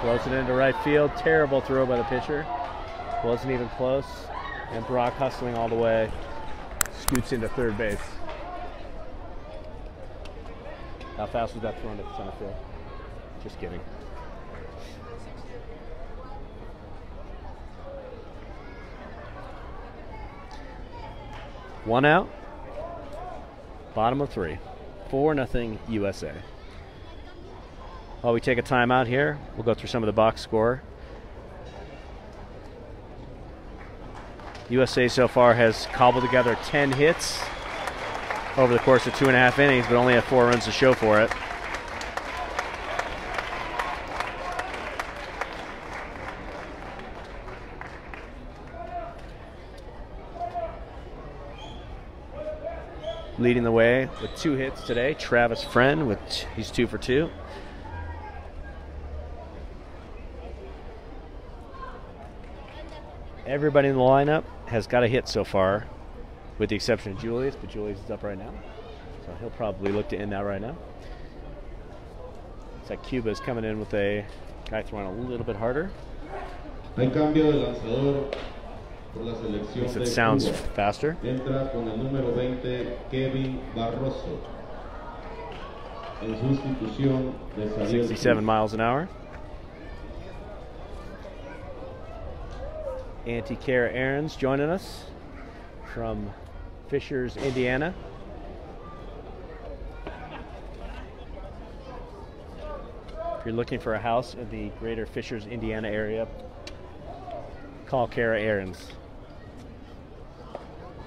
S1: Blows it into right field. Terrible throw by the pitcher. Wasn't even close. And Brock hustling all the way. Scoots into third base. How fast was that thrown to center field? Just kidding. One out. Bottom of 3. 4-0 USA. While we take a timeout here, we'll go through some of the box score. USA so far has cobbled together 10 hits over the course of 2.5 innings, but only had 4 runs to show for it. Leading the way with 2 hits today, Travis Friend, he's 2 for 2. Everybody in the lineup has got a hit so far, with the exception of Julius, but Julius is up right now. So he'll probably look to end that right now. It's like Cuba is coming in with a guy throwing a little bit harder. At least it sounds faster. 67 miles an hour. Auntie Kara Aarons joining us from Fishers, Indiana. If you're looking for a house in the greater Fishers, Indiana area, call Kara Aarons.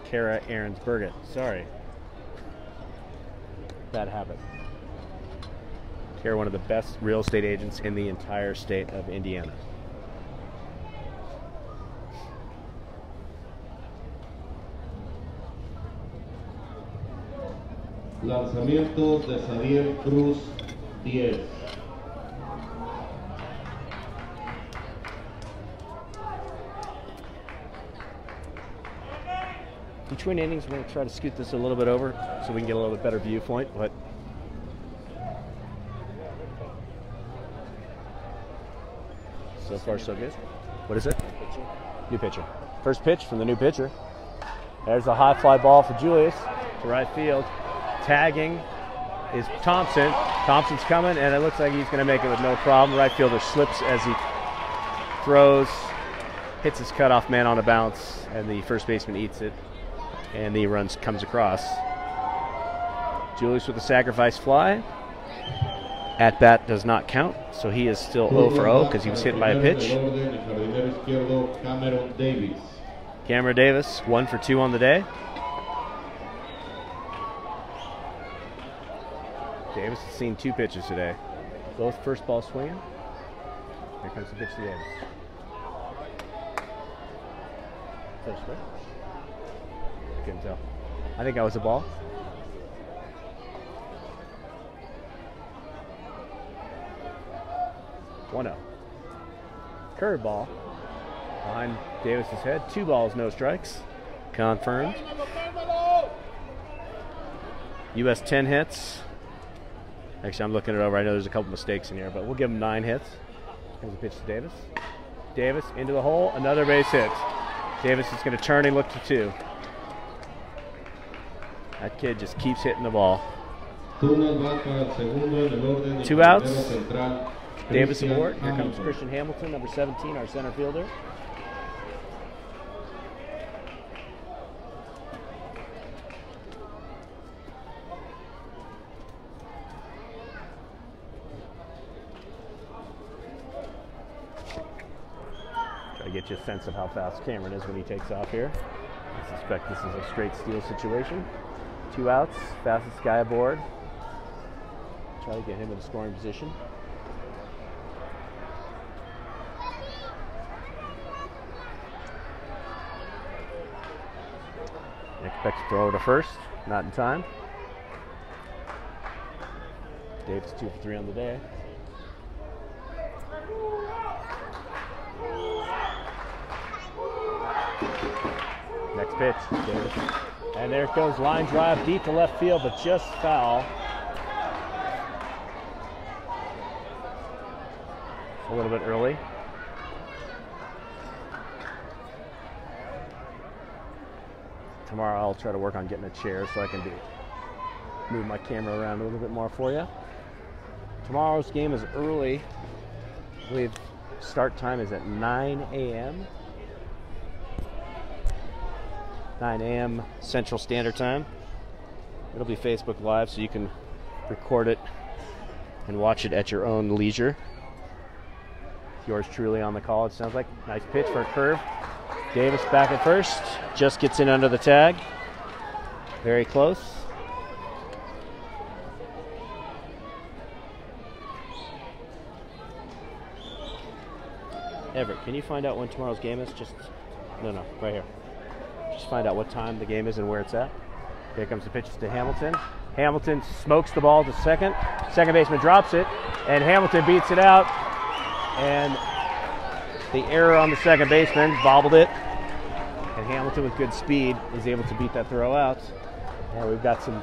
S1: Kara Aarons Burgett. Sorry. Bad habit. Kara, one of the best real estate agents in the entire state of Indiana.
S2: Lanzamiento de Xavier Cruz 10.
S1: Between innings, we're going to try to scoot this a little bit over so we can get a little bit better viewpoint, but so far so good. What is it? New pitcher. First pitch from the new pitcher. There's a high fly ball for Julius to right field. Tagging is Thompson. Thompson's coming, and it looks like he's going to make it with no problem. Right fielder slips as he throws, hits his cutoff man on a bounce, and the first baseman eats it, and the run comes across. Julius with a sacrifice fly. At bat does not count, so he is still 0 for 0 because he was hit by a pitch. Cameron Davis, 1 for 2 on the day. Davis has seen 2 pitches today. Both first ball swinging. Here comes the pitch to Davis. First, right? Couldn't tell. I think that was a ball. One-0. Curveball behind Davis's head. 2 balls, no strikes. Confirmed. U.S. 10 hits. Actually, I'm looking it over. I know there's a couple mistakes in here, but we'll give him 9 hits. Here's a pitch to Davis. Davis into the hole. Another base hit. Davis is going to turn and look to 2. That kid just keeps hitting the ball. 2 outs. Davis aboard. Here comes Christian Hamilton, number 17, our center fielder. get you a sense of how fast Cameron is when he takes off here. I suspect this is a straight steal situation. 2 outs, fastest guy aboard. Try to get him in a scoring position. Expect to throw to first, not in time. Dave's 2 for 3 on the day. Next pitch, Davis. And there it goes, line drive deep to left field, but just foul. A little bit early. Tomorrow I'll try to work on getting a chair so I can move my camera around a little bit more for you. Tomorrow's game is early. I believe start time is at 9 a.m. 9 a.m. Central Standard Time. It'll be Facebook Live, so you can record it and watch it at your own leisure. Yours truly on the call, it sounds like. Nice pitch for a curve. Davis back at first. Just gets in under the tag. Very close. Everett, can you find out when tomorrow's game is? No, right here. Just find out what time the game is and where it's at. Here comes the pitch to Hamilton. Hamilton smokes the ball to second. Second baseman drops it, and Hamilton beats it out. And the error on the second baseman bobbled it. And Hamilton, with good speed, is able to beat that throw out. And we've got something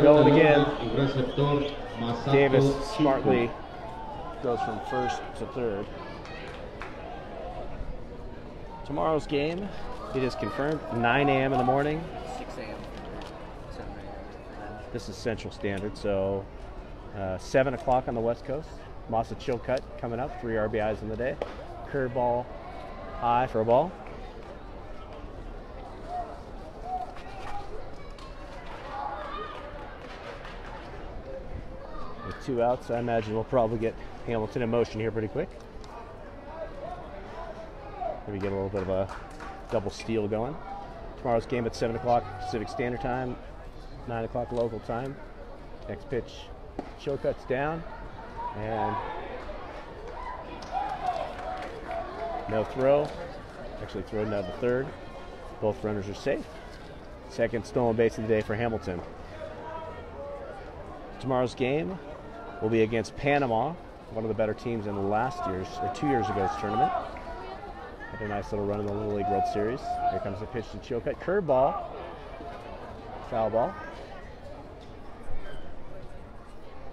S1: going again. Davis smartly goes from first to third. Tomorrow's game, it is confirmed, 9 a.m. in the morning.
S3: 6 a.m. 7 a.m.
S1: This is Central Standard, so 7 o'clock on the West Coast. Masa Chilcutt coming up, 3 RBIs in the day. Curveball high for a ball. With 2 outs, I imagine we'll probably get Hamilton in motion here pretty quick. Maybe get a little bit of a double steal going. Tomorrow's game at 7 o'clock Pacific Standard Time, 9 o'clock local time. Next pitch, Chilcutt's down, and no throw. Actually thrown out to third. Both runners are safe. Second stolen base of the day for Hamilton. Tomorrow's game will be against Panama, one of the better teams in last year's, or 2 years ago's tournament. Had a nice little run in the Little League World Series. Here comes the pitch to Chilcutt. Curveball. Foul ball.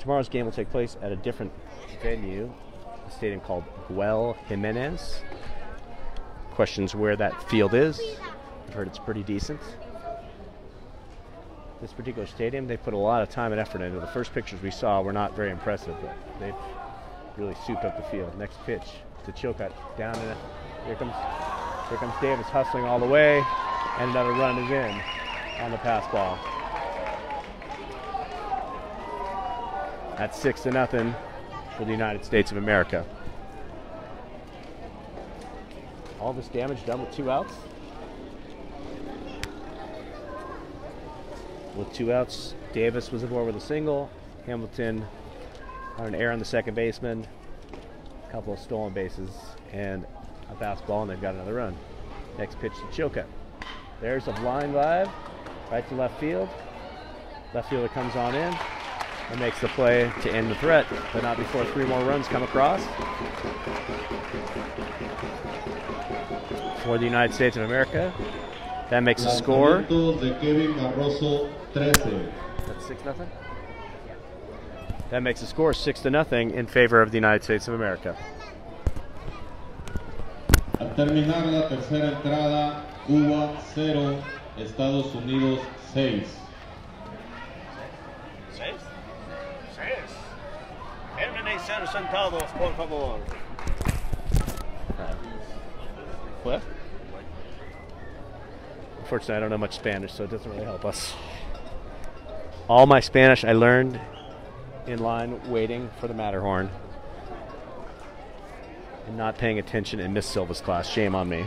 S1: Tomorrow's game will take place at a different venue, a stadium called Guel Jimenez. Questions where that field is. I've heard it's pretty decent. This particular stadium, they put a lot of time and effort into. The first pictures we saw were not very impressive, but they've really souped up the field. Next pitch to Chilcutt. Down in it. Here comes Davis hustling all the way, and another run is in on the pass ball. That's 6-0 for the United States of America. All this damage done with 2 outs. With 2 outs, Davis was aboard with a single. Hamilton on an error on the second baseman. A couple of stolen bases and a fastball, and they've got another run. Next pitch to Chilcutt. There's a line drive right to left field. Left fielder comes on in and makes the play to end the threat, but not before 3 more runs come across. For the United States of America, that makes a score. That's 6-0. That makes a score 6-0 in favor of the United States of America.
S2: Al terminar la tercera entrada, Cuba 0, Estados Unidos 6.
S1: 6. Permanecer sentados, por favor. What? Unfortunately, I don't know much Spanish, so it doesn't really help us. All my Spanish I learned in line waiting for the Matterhorn. and not paying attention in Miss Silva's class. Shame on me.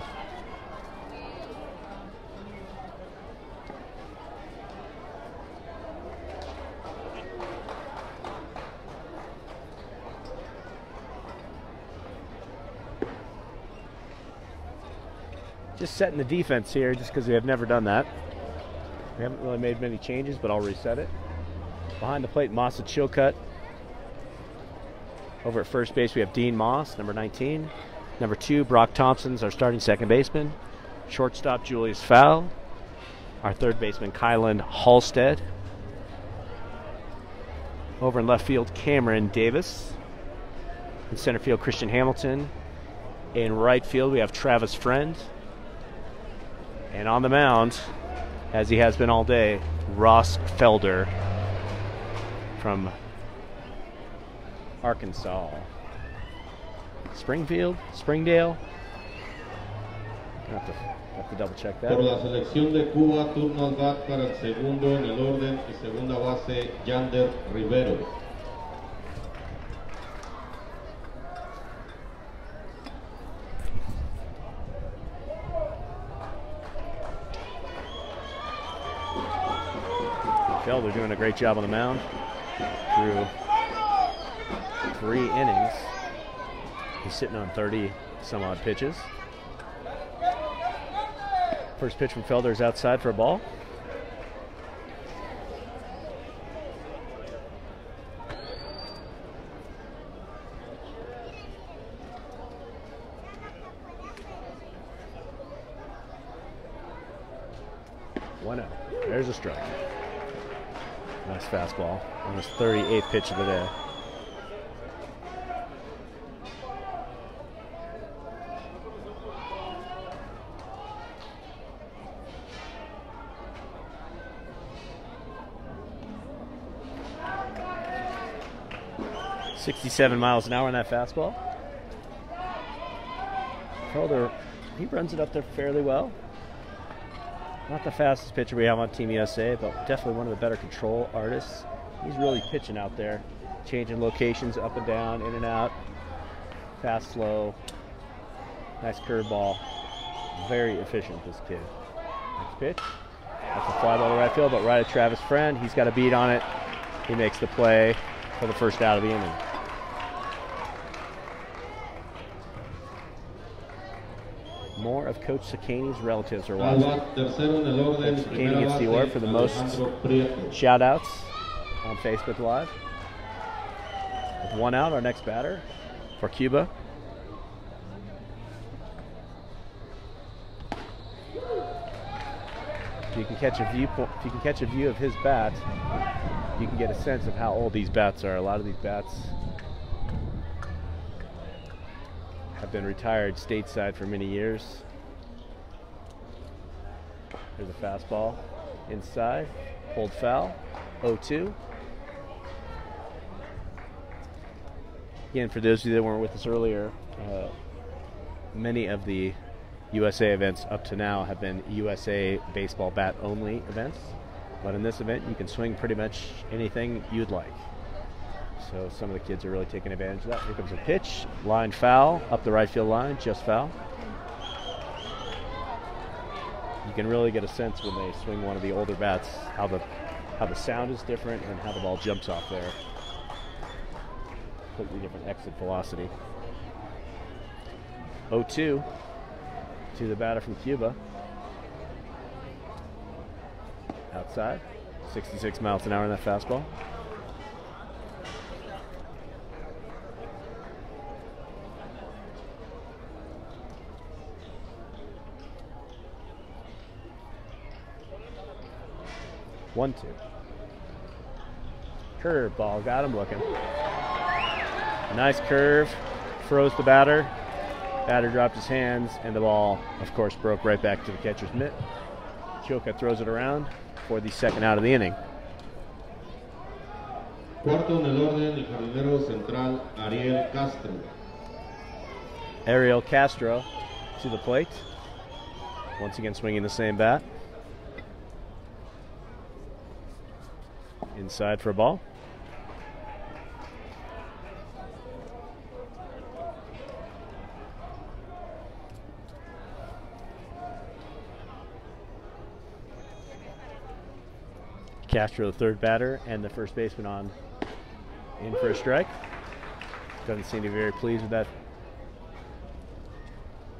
S1: Just setting the defense here just because we have never done that. We haven't really made many changes, but I'll reset it. Behind the plate, Masa Chilcutt. Over at first base, we have Dean Moss, number 19. Number 2, Brock Thompson's our starting second baseman. Shortstop, Julius Fowl. Our third baseman, Kylan Halstead. Over in left field, Cameron Davis. In center field, Christian Hamilton. In right field, we have Travis Friend. And on the mound, as he has been all day, Ross Felder from Arkansas. Springdale. Have to double check that.
S2: Por la selección de Cuba, turno al bat para el segundo en el orden y segunda base, Yander Rivero.
S1: Felder doing a great job on the mound through 3 innings. He's sitting on 30 some odd pitches. First pitch from Felder is outside for a ball. One out. There's a strike. Nice fastball on his 38th pitch of the day. .67 miles an hour on that fastball. Felder, he runs it up there fairly well. Not the fastest pitcher we have on Team USA, but definitely one of the better control artists. He's really pitching out there, changing locations up and down, in and out, fast, slow, nice curveball. Very efficient, this kid. Next pitch. That's a fly ball to right field, but right at Travis Friend. He's got a beat on it. He makes the play for the first out of the inning. More of Coach Sakani's relatives are watching. Coach Sakani gets the award for the most shout-outs on Facebook Live. With 1 out, our next batter for Cuba. If you can catch a view of his bat, you can get a sense of how old these bats are. A lot of these bats have been retired stateside for many years. There's a fastball inside, pulled foul, 0-2. Again, for those of you that weren't with us earlier, many of the USA events up to now have been USA baseball bat only events. But in this event, you can swing pretty much anything you'd like. So some of the kids are really taking advantage of that. Here comes a pitch, line foul, up the right field line, just foul. You can really get a sense when they swing one of the older bats how the sound is different and how the ball jumps off there. Completely different exit velocity. 0-2 to the batter from Cuba. Outside, 66 miles an hour in that fastball. One, two. Curve ball, got him looking. Nice curve, froze the batter. Batter dropped his hands, and the ball, of course, broke right back to the catcher's mitt. Chilcutt throws it around for the second out of the inning.
S2: Cuarto en el orden, el jardinero central, Ariel Castro.
S1: Ariel Castro to the plate. Once again swinging the same bat. Inside for a ball. Castro, the third batter, and the first baseman on in for a strike. Doesn't seem to be very pleased with that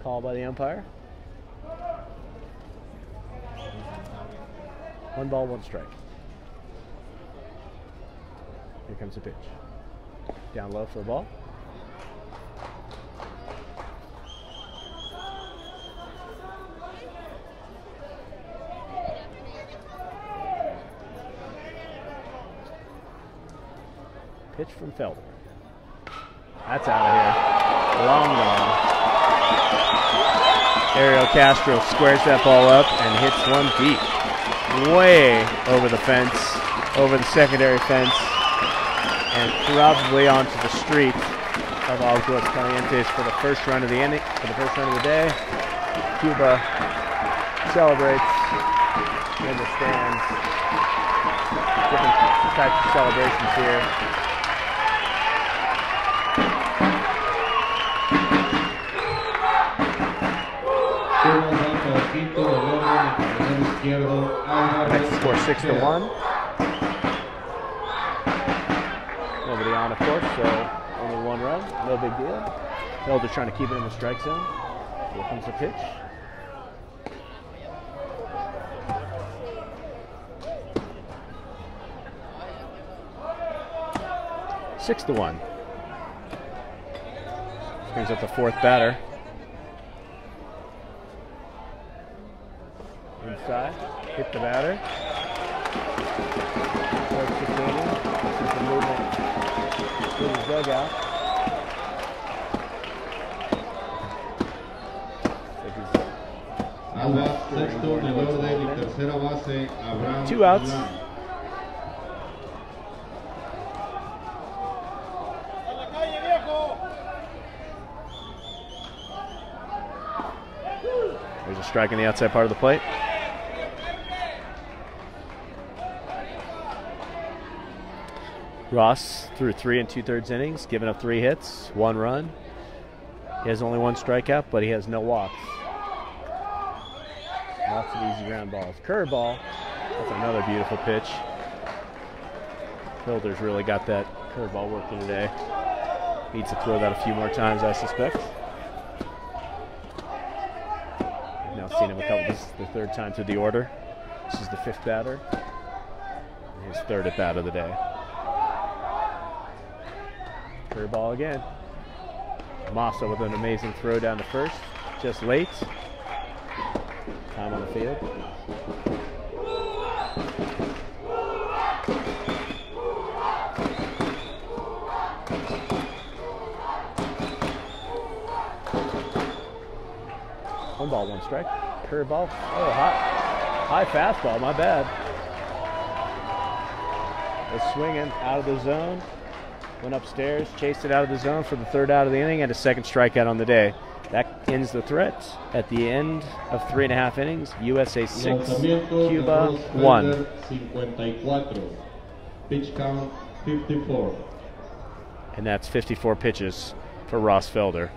S1: call by the umpire. 1 ball, 1 strike. Here comes the pitch. Down low for a ball. Pitch from Felder. That's out of here. Long gone. Ariel Castro squares that ball up and hits one deep. Way over the fence, over the secondary fence, and probably onto the street of Aguas Calientes for the first run of the inning, for the first run of the day. Cuba celebrates in the stands. Different types of celebrations here. Next score 6-1. Nobody on, of course, so only 1 run. No big deal. Felder trying to keep it in the strike zone. Here comes the pitch. Six to 1. Brings up the 4th batter. Inside, hit the batter. This is the movement to his dugout.
S2: Sexto en el orden y tercera base, Abraham.
S1: 2 outs. There's a strike in the outside part of the plate. Ross threw 3 2/3 innings, giving up 3 hits, 1 run. He has only 1 strikeout, but he has no walks. Lots of easy ground balls. Curveball. That's another beautiful pitch. Felder's really got that curveball working today. Needs to throw that a few more times, I suspect. I've now seen him a couple. This is the 3rd time through the order. This is the 5th batter. And his 3rd at bat of the day. Curveball again. Massa with an amazing throw down to first. Just late. Time on the field. One ball, 1 strike. Curveball. Oh, high fastball. My bad. Was swinging out of the zone. Went upstairs, chased it out of the zone for the 3rd out of the inning, and a 2nd strikeout on the day. That ends the threat at the end of 3.5 innings. USA 6, Cuba 1.
S2: 54. Pitch count 54.
S1: And that's 54 pitches for Ross Felder.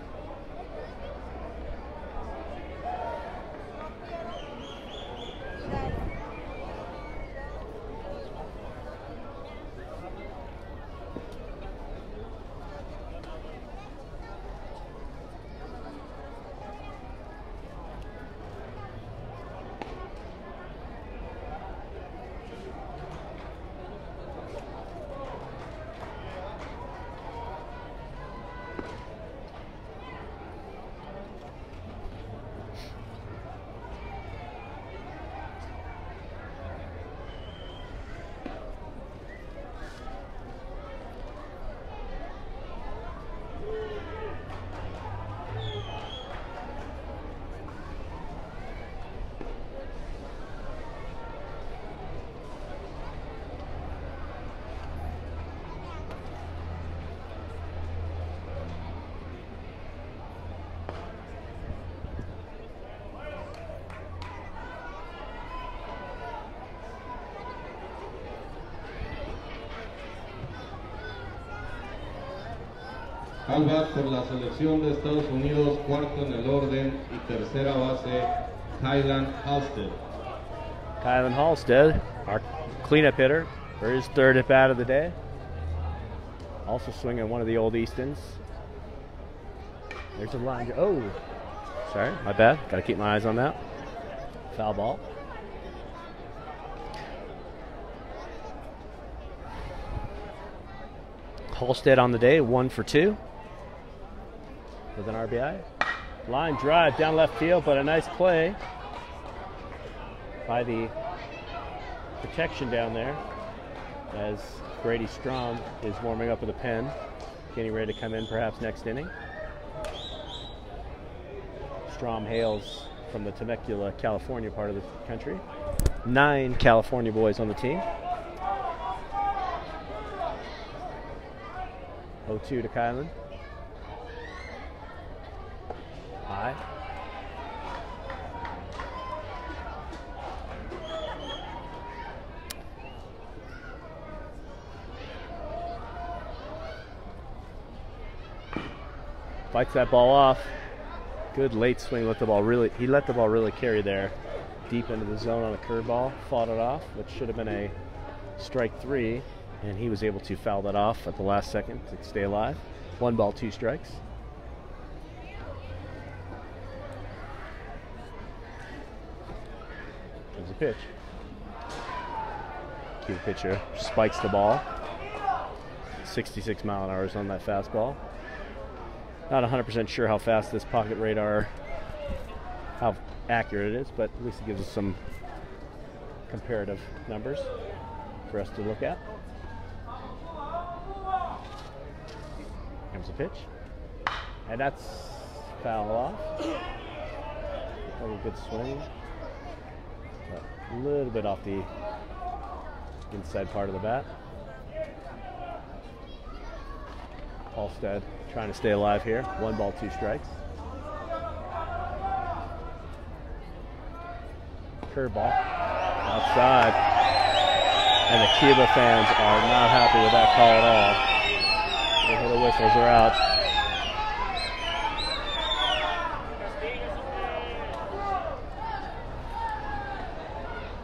S2: Al bat por la selección de Estados Unidos, 4º en el orden y tercera base, Kylan Halstead.
S1: Kylan Halstead, our cleanup hitter for his third at bat of the day. Also swinging one of the old Eastons. There's a line. Oh, sorry, my bad. Got to keep my eyes on that. Foul ball. Halstead on the day, 1 for 2 with an RBI. Line drive down left field, but a nice play by the protection down there as Brady Strom is warming up with a pen, getting ready to come in perhaps next inning. Strom hails from the Temecula, California part of the country. 9 California boys on the team. 0-2 to Kylan. High. Fights that ball off. Good late swing. He let the ball really carry there. Deep into the zone on a curveball. Fought it off, which should have been a strike 3. And he was able to foul that off at the last second to stay alive. 1 ball, 2 strikes. There's a pitch. Cuba pitcher spikes the ball. 66 mile-an-hour on that fastball. Not 100% sure how fast this pocket radar, how accurate it is, but at least it gives us some comparative numbers for us to look at. Comes a pitch, and that's foul off. A good swing, but a little bit off the inside part of the bat. Halstead trying to stay alive here. 1 ball, 2 strikes. Curveball outside, and the Cuba fans are not happy with that call at all. The whistles are out.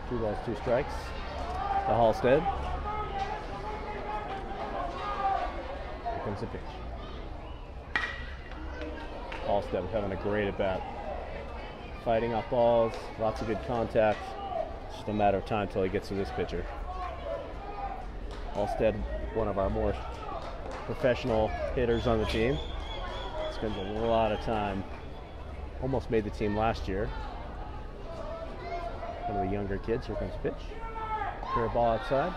S1: Two balls, 2 strikes. To Halstead. Here comes the pitch. Halstead having a great at bat. Fighting off balls, lots of good contact. It's just a matter of time till he gets to this pitcher. Halstead, one of our more professional hitters on the team. Spends a lot of time. Almost made the team last year. One of the younger kids. Here comes the pitch. Fair ball outside.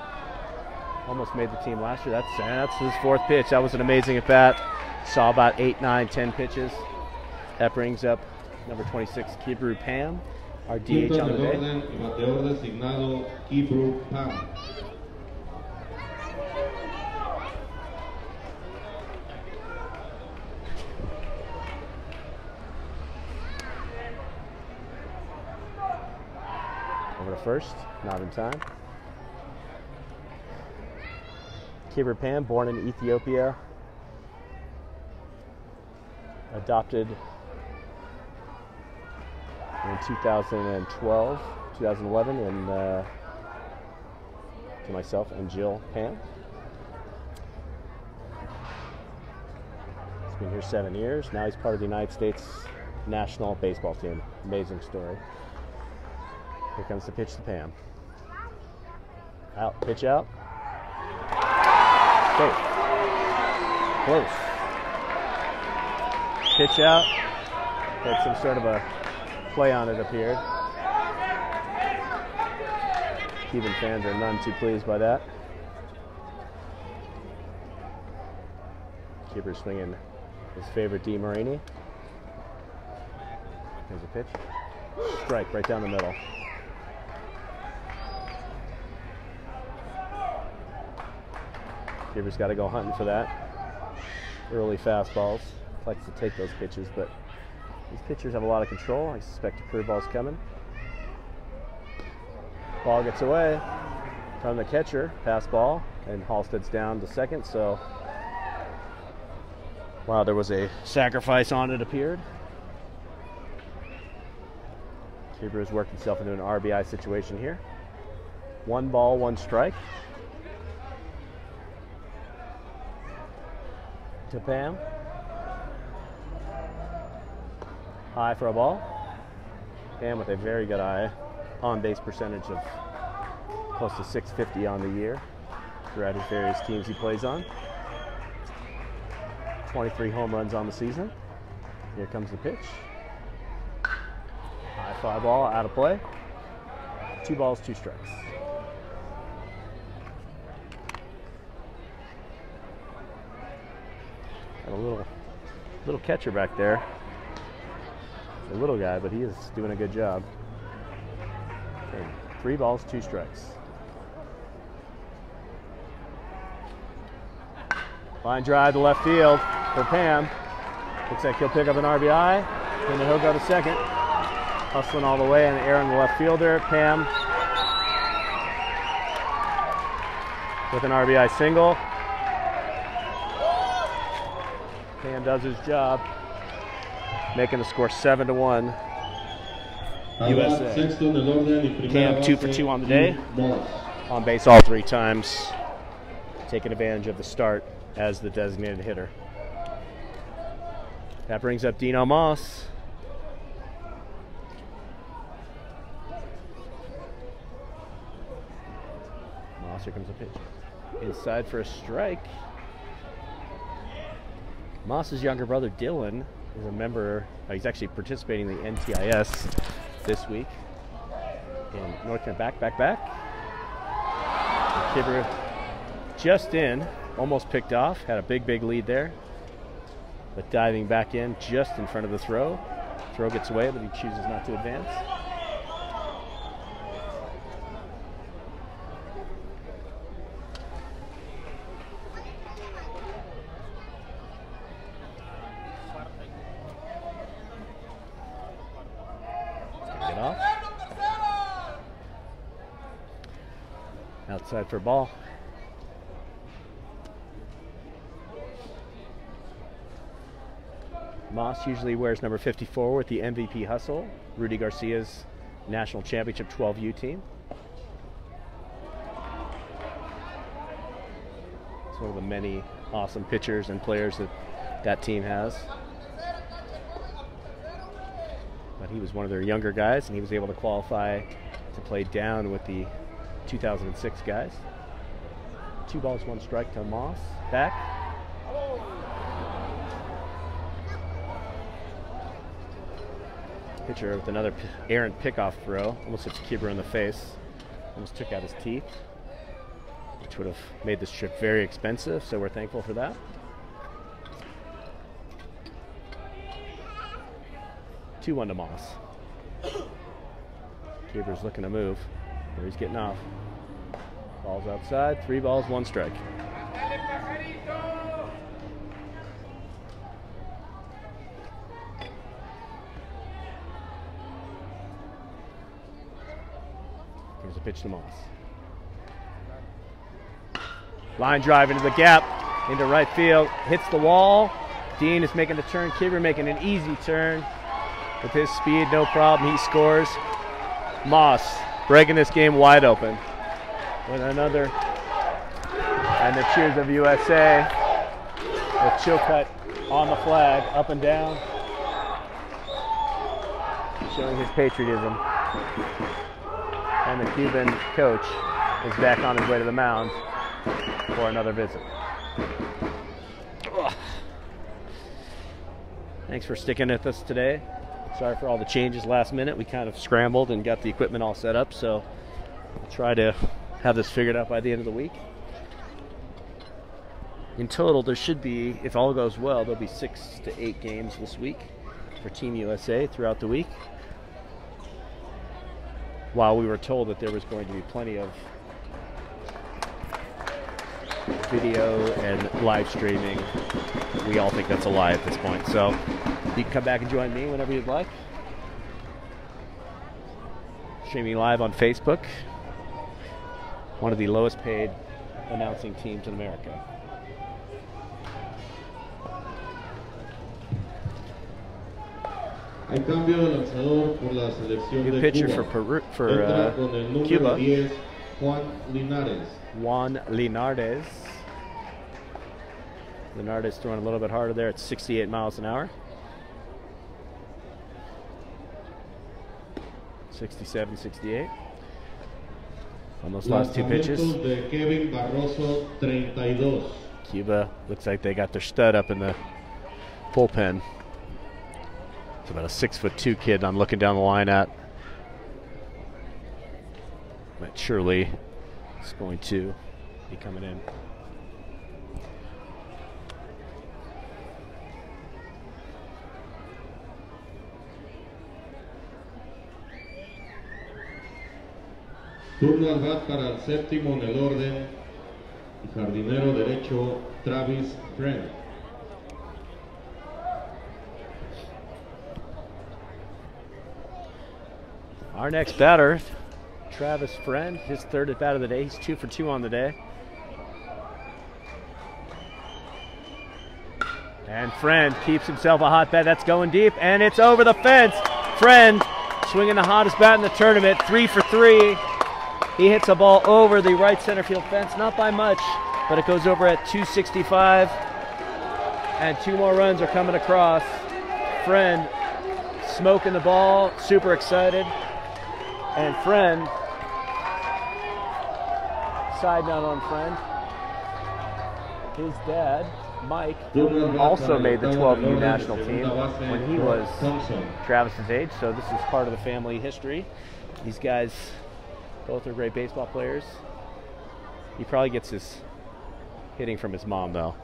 S1: Almost made the team last year. That's his 4th pitch. That was an amazing at bat. Saw about 8, 9, 10 pitches. That brings up number 26, Copabe Pan, our DH on the day. Over to first, not in time. Copabe Pan, born in Ethiopia, adopted in 2011, and to myself and Jill Pan. He's been here 7 years. Now he's part of the United States national baseball team. Amazing story. Here comes the pitch to Pam. Out, pitch out. Safe. Close. Pitch out. Had some sort of a play on it, appeared. Cuban fans are none too pleased by that. Keeper swinging his favorite D. Marini. Here's a pitch. Strike right down the middle. Keeper's got to go hunting for that. Early fastballs. Likes to take those pitches, but these pitchers have a lot of control. I suspect a curveball's coming. Ball gets away from the catcher. Pass ball, and Halstead's down to second. So, wow, there was a sacrifice on it, appeared. Cuba has worked himself into an RBI situation here. 1 ball, 1 strike. To Pam. High for a ball. Pam with a very good eye. On base percentage of close to 650 on the year throughout his various teams he plays on. 23 home runs on the season. Here comes the pitch. High fly ball, out of play. 2 balls, 2 strikes. Got a little catcher back there. A little guy, but he is doing a good job. Okay, 3 balls, 2 strikes. Line drive to left field for Pam. Looks like he'll pick up an RBI, and then he'll go to second. Hustling all the way, and Aaron, the left fielder. Pam with an RBI single. Pam does his job, making the score 7-1. USA. Pam 2 for 2 on the day. On base all 3 times. Taking advantage of the start as the designated hitter. That brings up Dino Moss. Moss, here comes the pitch. Inside for a strike. Moss's younger brother Dylan is a member, he's actually participating in the NTIS this week. And North Carolina back. Kibber just in, almost picked off, had a big lead there. But diving back in just in front of the throw. Throw gets away, but he chooses not to advance. Get off. Outside for ball. Moss usually wears number 54 with the MVP hustle, Rudy Garcia's National Championship 12U team. It's one of the many awesome pitchers and players that team has. But he was one of their younger guys, and he was able to qualify to play down with the 2006 guys. 2 balls, 1 strike to Moss. Back. Pitcher with another errant pickoff throw. Almost hits Kibber in the face. Almost took out his teeth, which would have made this trip very expensive, so we're thankful for that. 2-1 to Moss. Kibber's looking to move. There he's getting off. Ball's outside. 3 balls, 1 strike. Here's a pitch to Moss. Line drive into the gap, into right field, hits the wall. Dean is making the turn. Kibber making an easy turn. With his speed, no problem, he scores. Moss breaking this game wide open with another. And the cheers of USA with Chilcutt on the flag, up and down, showing his patriotism. And the Cuban coach is back on his way to the mound for another visit. Ugh. Thanks for sticking with us today. Sorry for all the changes last minute. We kind of scrambled and got the equipment all set up, so we'll try to have this figured out by the end of the week. In total, there should be, if all goes well, there'll be 6 to 8 games this week for Team USA throughout the week. While we were told that there was going to be plenty of video and live streaming, we all think that's a lie at this point. So you can come back and join me whenever you'd like. Streaming live on Facebook. One of the lowest paid announcing teams in America. New pitcher for Cuba.
S2: Juan Linares.
S1: Juan Linares. Linares throwing a little bit harder there at 68 miles an hour. 67, 68. On those last two pitches.
S2: De Kevin Barroso, 32.
S1: Cuba looks like they got their stud up in the bullpen. It's about a 6'2" kid I'm looking down the line at. But surely is going to be coming in.
S2: Turno al bat para el séptimo en el orden. Jardinero derecho, Travis Friend.
S1: Our next batter, Travis Friend, his third at bat of the day. He's 2 for 2 on the day. And Friend keeps himself a hot bat. That's going deep, and it's over the fence. Friend swinging the hottest bat in the tournament, 3 for 3. He hits a ball over the right center field fence, not by much, but it goes over at 265. And 2 more runs are coming across. Friend smoking the ball, super excited. And Friend, side note on Friend, his dad, Mike, also made the 12U national team when he was Travis's age, so this is part of the family history. These guys both are great baseball players. He probably gets his hitting from his mom, though.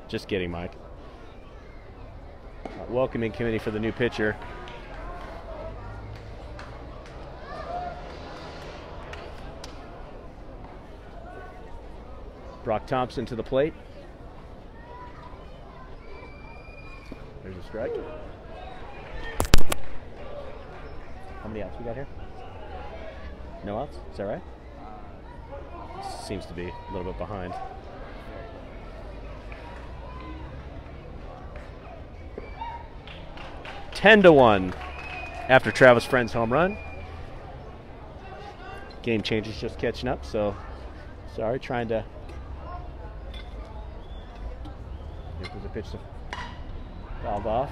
S1: Just kidding, Mike. Welcoming committee for the new pitcher. Brock Thompson to the plate. There's a strike. How many outs we got here? No outs? Is that right? Seems to be a little bit behind. Ten to 1 after Travis Friend's home run. Game changer's just catching up, so sorry, trying to. Here was a pitch that fouled off.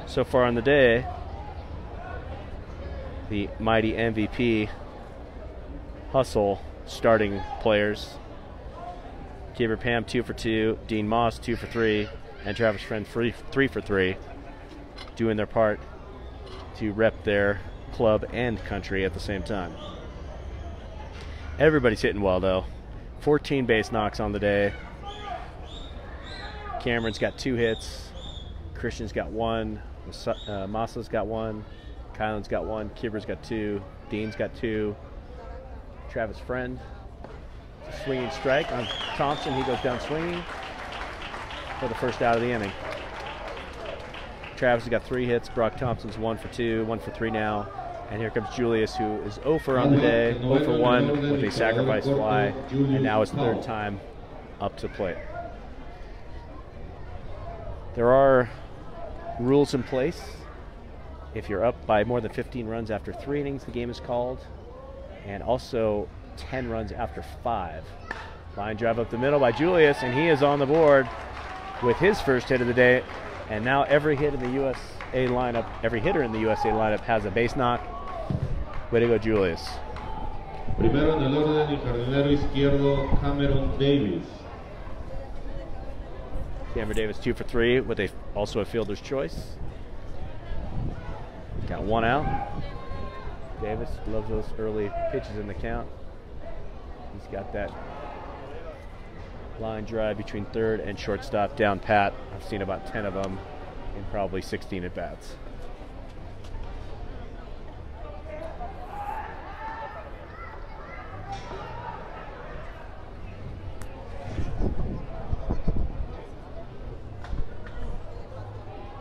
S1: So far on the day, the mighty MVP hustle starting players. Copabe Pan 2 for 2, Dean Moss 2 for 3, and Travis Friend 3 for 3, doing their part to rep their club and country at the same time. Everybody's hitting well, though. 14 base knocks on the day. Cameron's got 2 hits. Christian's got 1. Massa's got 1. Kylan's got 1. Kibber's got 2. Dean's got 2. Travis Friend, swinging strike on Thompson. He goes down swinging for the first out of the inning. Travis has got 3 hits. Brock Thompson's 1 for 2, 1 for 3 now. And here comes Julius, who is 0 for on the day, 0 for 1 with a sacrifice fly, and now his 3rd time up to plate. There are rules in place. If you're up by more than 15 runs after 3 innings, the game is called. And also 10 runs after 5. Line drive up the middle by Julius, and he is on the board with his first hit of the day. And now every hit in the USA lineup, every hitter in the USA lineup has a base knock. Way to go, Julius.
S2: Primero en el orden, el jardinero izquierdo, Cameron Davis.
S1: Cameron Davis 2 for 3 with also a fielder's choice. Got 1 out. Davis loves those early pitches in the count. He's got that line drive between third and shortstop down pat. I've seen about 10 of them in probably 16 at-bats.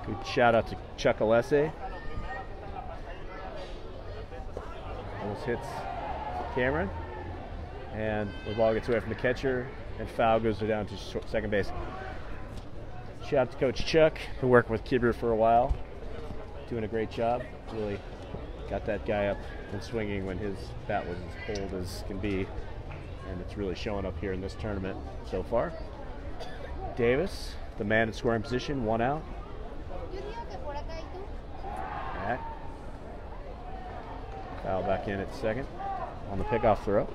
S1: Good shout out to Chuck Alessi. Almost hits Cameron, and the ball gets away from the catcher, and foul goes down to second base. Shout out to Coach Chuck, who worked with Cuba for a while, doing a great job. Really Got that guy up and swinging when his bat was as cold as can be, and it's really showing up here in this tournament so far. Davis, the man in scoring position, 1 out. Back. Foul back in at second on the pickoff throw.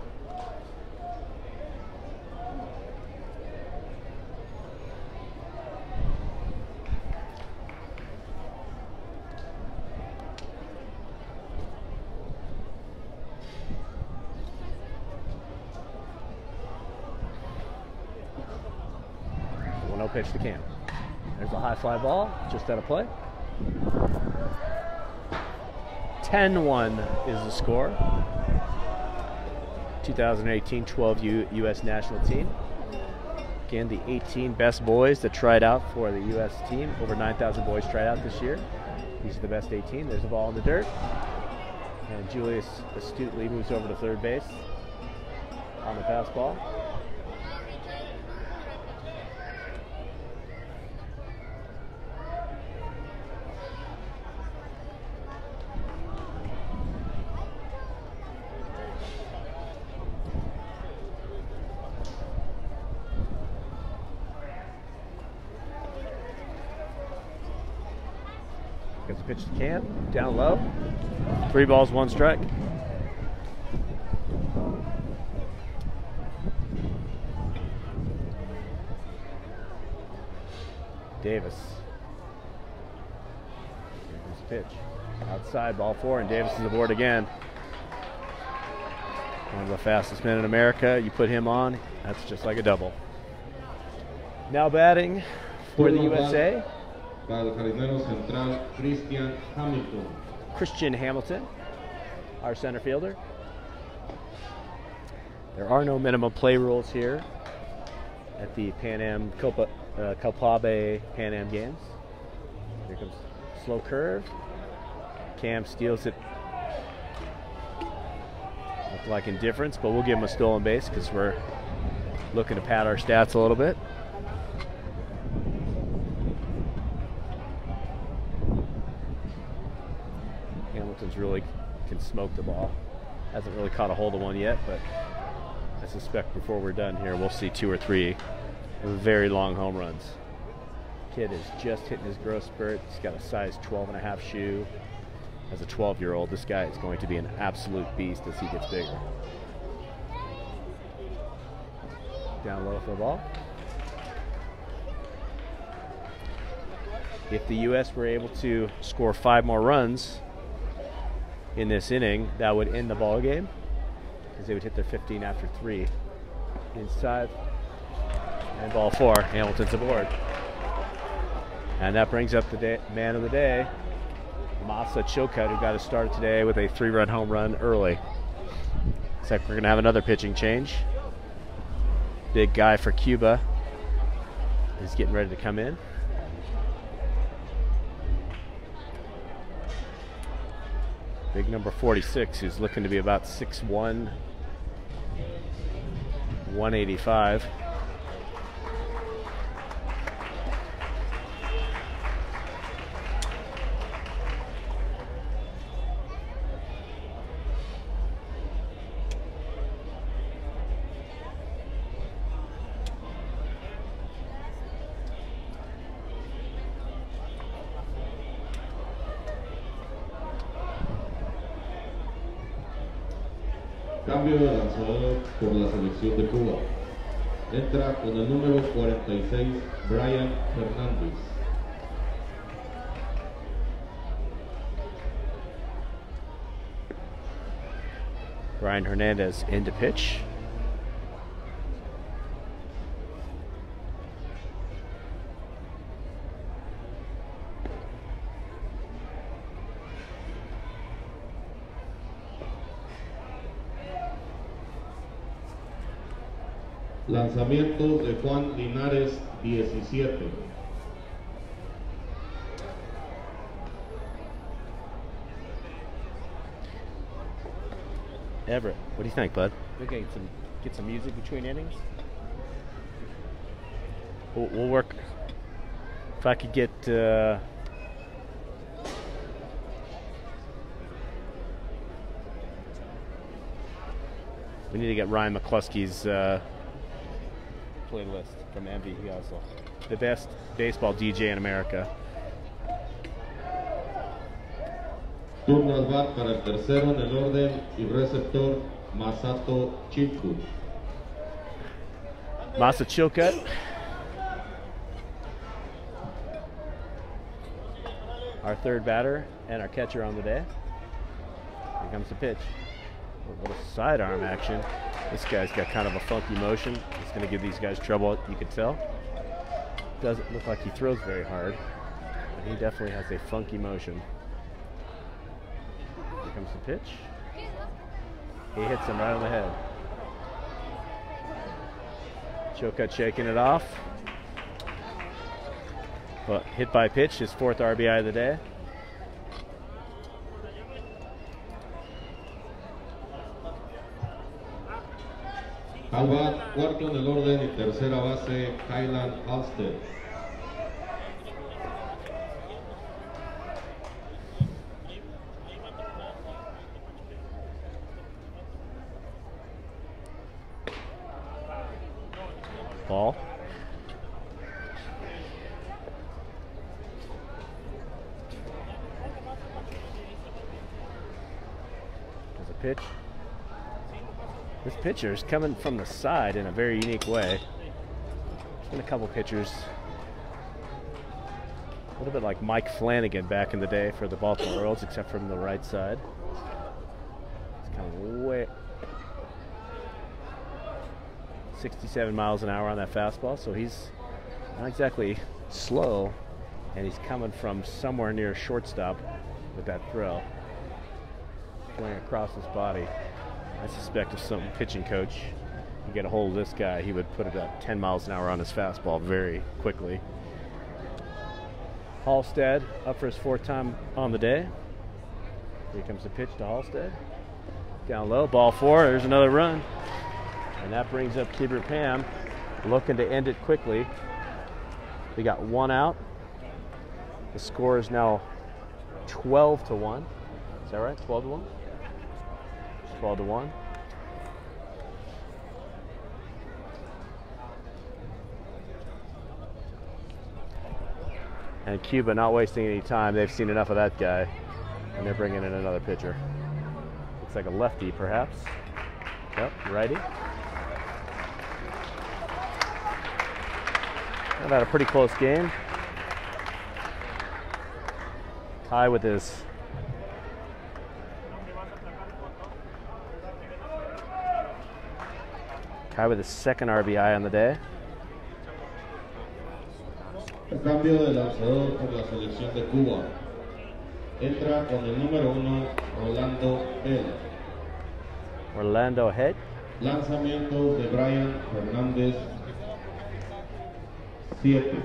S1: No pitch to Cam. There's a high fly ball, just out of play. 10-1 is the score. 2018 12U U.S. national team. Again, the 18 best boys that tried out for the U.S. team. Over 9,000 boys tried out this year. These are the best 18. There's a ball in the dirt. And Julius astutely moves over to third base on the pass ball. Gets a pitch to Cam, down low. 3 balls, 1 strike. Davis. Here's the pitch. Outside, ball 4, and Davis is aboard again. One of the fastest men in America. You put him on, that's just like a double. Now batting for the USA.
S2: Para el jardinero central,
S1: Christian Hamilton, our center fielder. There are no minimum play rules here at the Copabe Pan Am Games. Here comes slow curve. Cam steals it. Looked like indifference, but we'll give him a stolen base because we're looking to pad our stats a little bit. Hamilton's really can smoke the ball. Hasn't really caught a hold of one yet, but I suspect before we're done here, we'll see 2 or 3 very long home runs. Kid is just hitting his growth spurt. He's got a size 12.5 shoe. As a 12-year-old, this guy is going to be an absolute beast as he gets bigger. Down low for the ball. If the U.S. were able to score 5 more runs in this inning, that would end the ball game because they would hit their 15 after 3. Inside, and ball 4. Hamilton's aboard, and that brings up the man of the day, Masa Chocut, who got us started today with a 3-run home run early. Looks like we're gonna have another pitching change. Big guy for Cuba is getting ready to come in. Big number 46, who's looking to be about 6'1", 185.
S2: Cambio de lanzador por la selección de Cuba. Entra con el número 46, Brian Fernández.
S1: Brian Hernandez in to pitch.
S2: Lanzamiento de Juan Linares, 17.
S1: Everett, what do you think, bud? We can get some music between innings. We'll work. If I could get We need to get Ryan McCluskey's playlist from Envy. He also the best baseball DJ in America.
S2: Turno al bat para el tercero en el orden y receptor Masato Chilku.
S1: Masa Chilcutt. Our third batter and our catcher on the day. Here comes the pitch. A little sidearm action. This guy's got kind of a funky motion. It's going to give these guys trouble, you can tell. Doesn't look like he throws very hard, but he definitely has a funky motion. Here comes the pitch. He hits him right on the head. Chilcutt shaking it off. But hit by pitch, his fourth RBI of the day.
S2: Al bat, cuarto en el orden y tercera base, Kylan Halstead.
S1: Ball. There's a pitch. This pitcher is coming from the side in a very unique way. There's been a couple pitchers, a little bit like Mike Flanagan back in the day for the Baltimore Orioles, except from the right side. It's kind of way 67 miles an hour on that fastball, so he's not exactly slow, and he's coming from somewhere near shortstop with that throw, going across his body. I suspect if some pitching coach could get a hold of this guy, he would put it at 10 miles an hour on his fastball very quickly. Halstead up for his fourth time on the day. Here comes the pitch to Halstead. Down low, ball four, there's another run. And that brings up Copabe Pan, looking to end it quickly. We got one out. The score is now 12-1. Is that right? 12-1? 12-1. And Cuba not wasting any time. They've seen enough of that guy, and they're bringing in another pitcher. Looks like a lefty, perhaps. Yep, righty. I've had a pretty close game. Tie with his second RBI on the day.
S2: El cambio de lanzador por la selección de Cuba. Entra con el número 1, Felder.
S1: Orlando Head.
S2: Lanzamiento de Brian Fernández, 7.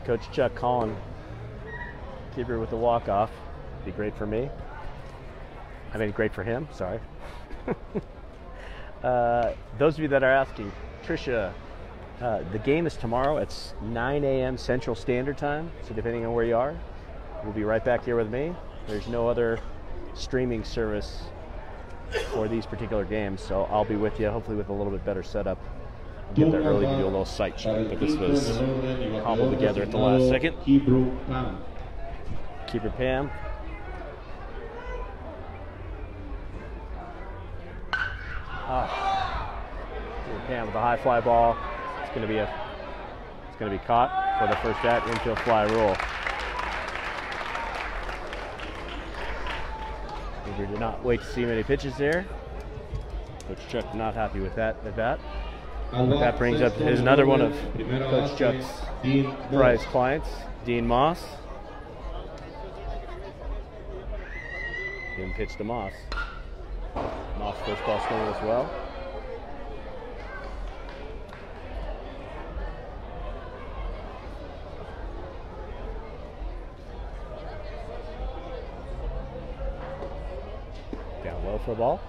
S1: Coach Chuck calling Keeper with the walk-off. Be great for me. I mean, great for him, sorry. Those of you that are asking, Tricia, the game is tomorrow. It's 9 a.m. Central Standard Time, so depending on where you are, we'll be right back here with me. There's no other streaming service for these particular games, so I'll be with you, hopefully with a little bit better setup. I'll get there early to do a little sight check, but this was cobbled together at the last second. Copabe Pan. Copabe Pan with a high fly ball. It's going to be caught for the first at infield fly rule. We did not wait to see many pitches there. Coach Chuck not happy with that at bat. But that brings up is another one of Coach Chuck's prized clients, Dean Moss. Again, pitch to Moss. Moss first ball swing as well. Down low for a ball.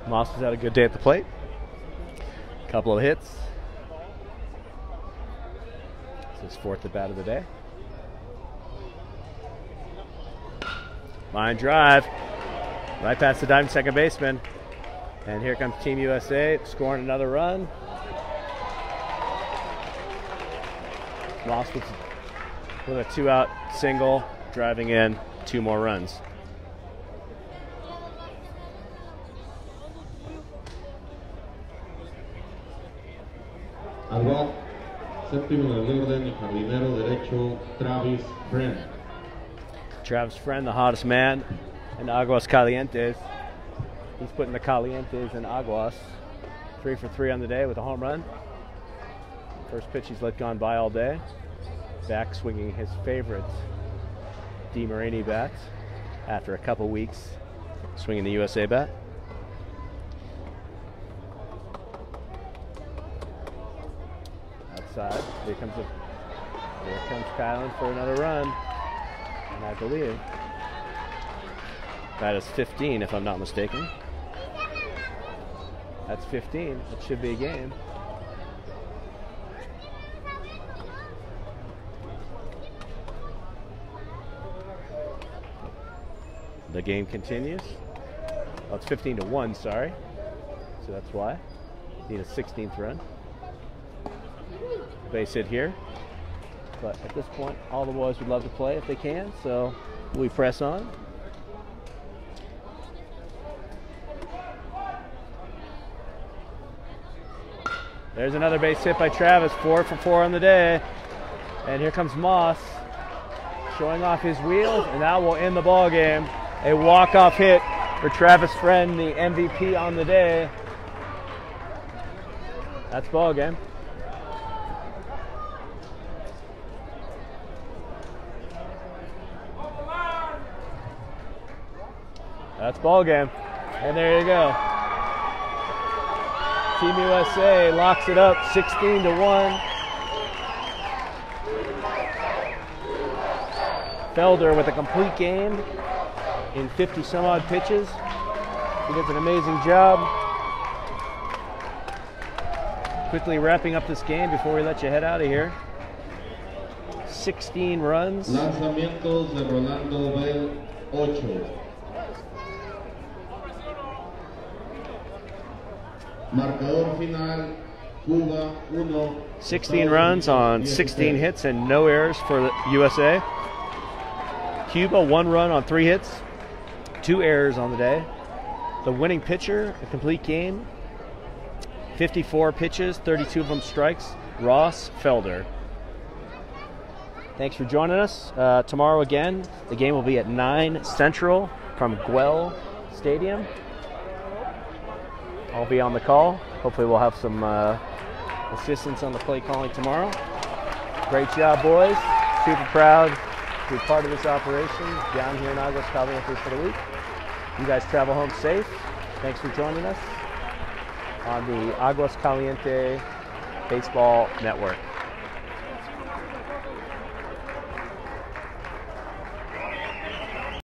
S1: Moss has had a good day at the plate. Couple of hits. It's his fourth at bat of the day. Line drive. Right past the diving second baseman. And here comes Team USA scoring another run. Moss with a 2-out single, driving in 2 more runs.
S2: Al bat, séptimo en el orden, el jardinero derecho, Travis Friend.
S1: Travis Friend, the hottest man in Aguas Calientes. He's putting the Calientes in Aguas. 3 for 3 on the day with a home run. First pitch he's let gone by all day. Back swinging his favorite DeMarini bat after a couple weeks swinging the USA bat. Outside, here comes Kylan for another run. And I believe that is 15, if I'm not mistaken. That's 15. It should be a game. The game continues. Oh, it's 15-1, sorry. So that's why. Need a 16th run. Base hit here. But at this point, all the boys would love to play if they can, so we press on. There's another base hit by Travis, 4 for 4 on the day. And here comes Moss, showing off his wheels, and that will end the ball game. A walk-off hit for Travis Friend, the MVP on the day. That's ball game. That's ball game. And there you go. Team USA locks it up 16-1. Felder with a complete game in 50 some odd pitches. He does an amazing job. Quickly wrapping up this game before we let you head out of here. 16 runs.
S2: Lanzamientos de Rolando Bell, 8. Marcador final, Cuba 1.
S1: 16 runs on 16 hits and no errors for the USA. Cuba 1 run on 3 hits, 2 errors on the day. The winning pitcher, a complete game, 54 pitches, 32 of them strikes, Ross Felder. Thanks for joining us. Tomorrow again, the game will be at 9 Central from Guel Stadium. I'll be on the call. Hopefully we'll have some assistance on the play calling tomorrow. Great job, boys. Super proud to be part of this operation down here in Aguas Calientes for the week. You guys travel home safe. Thanks for joining us on the Aguas Caliente Baseball Network.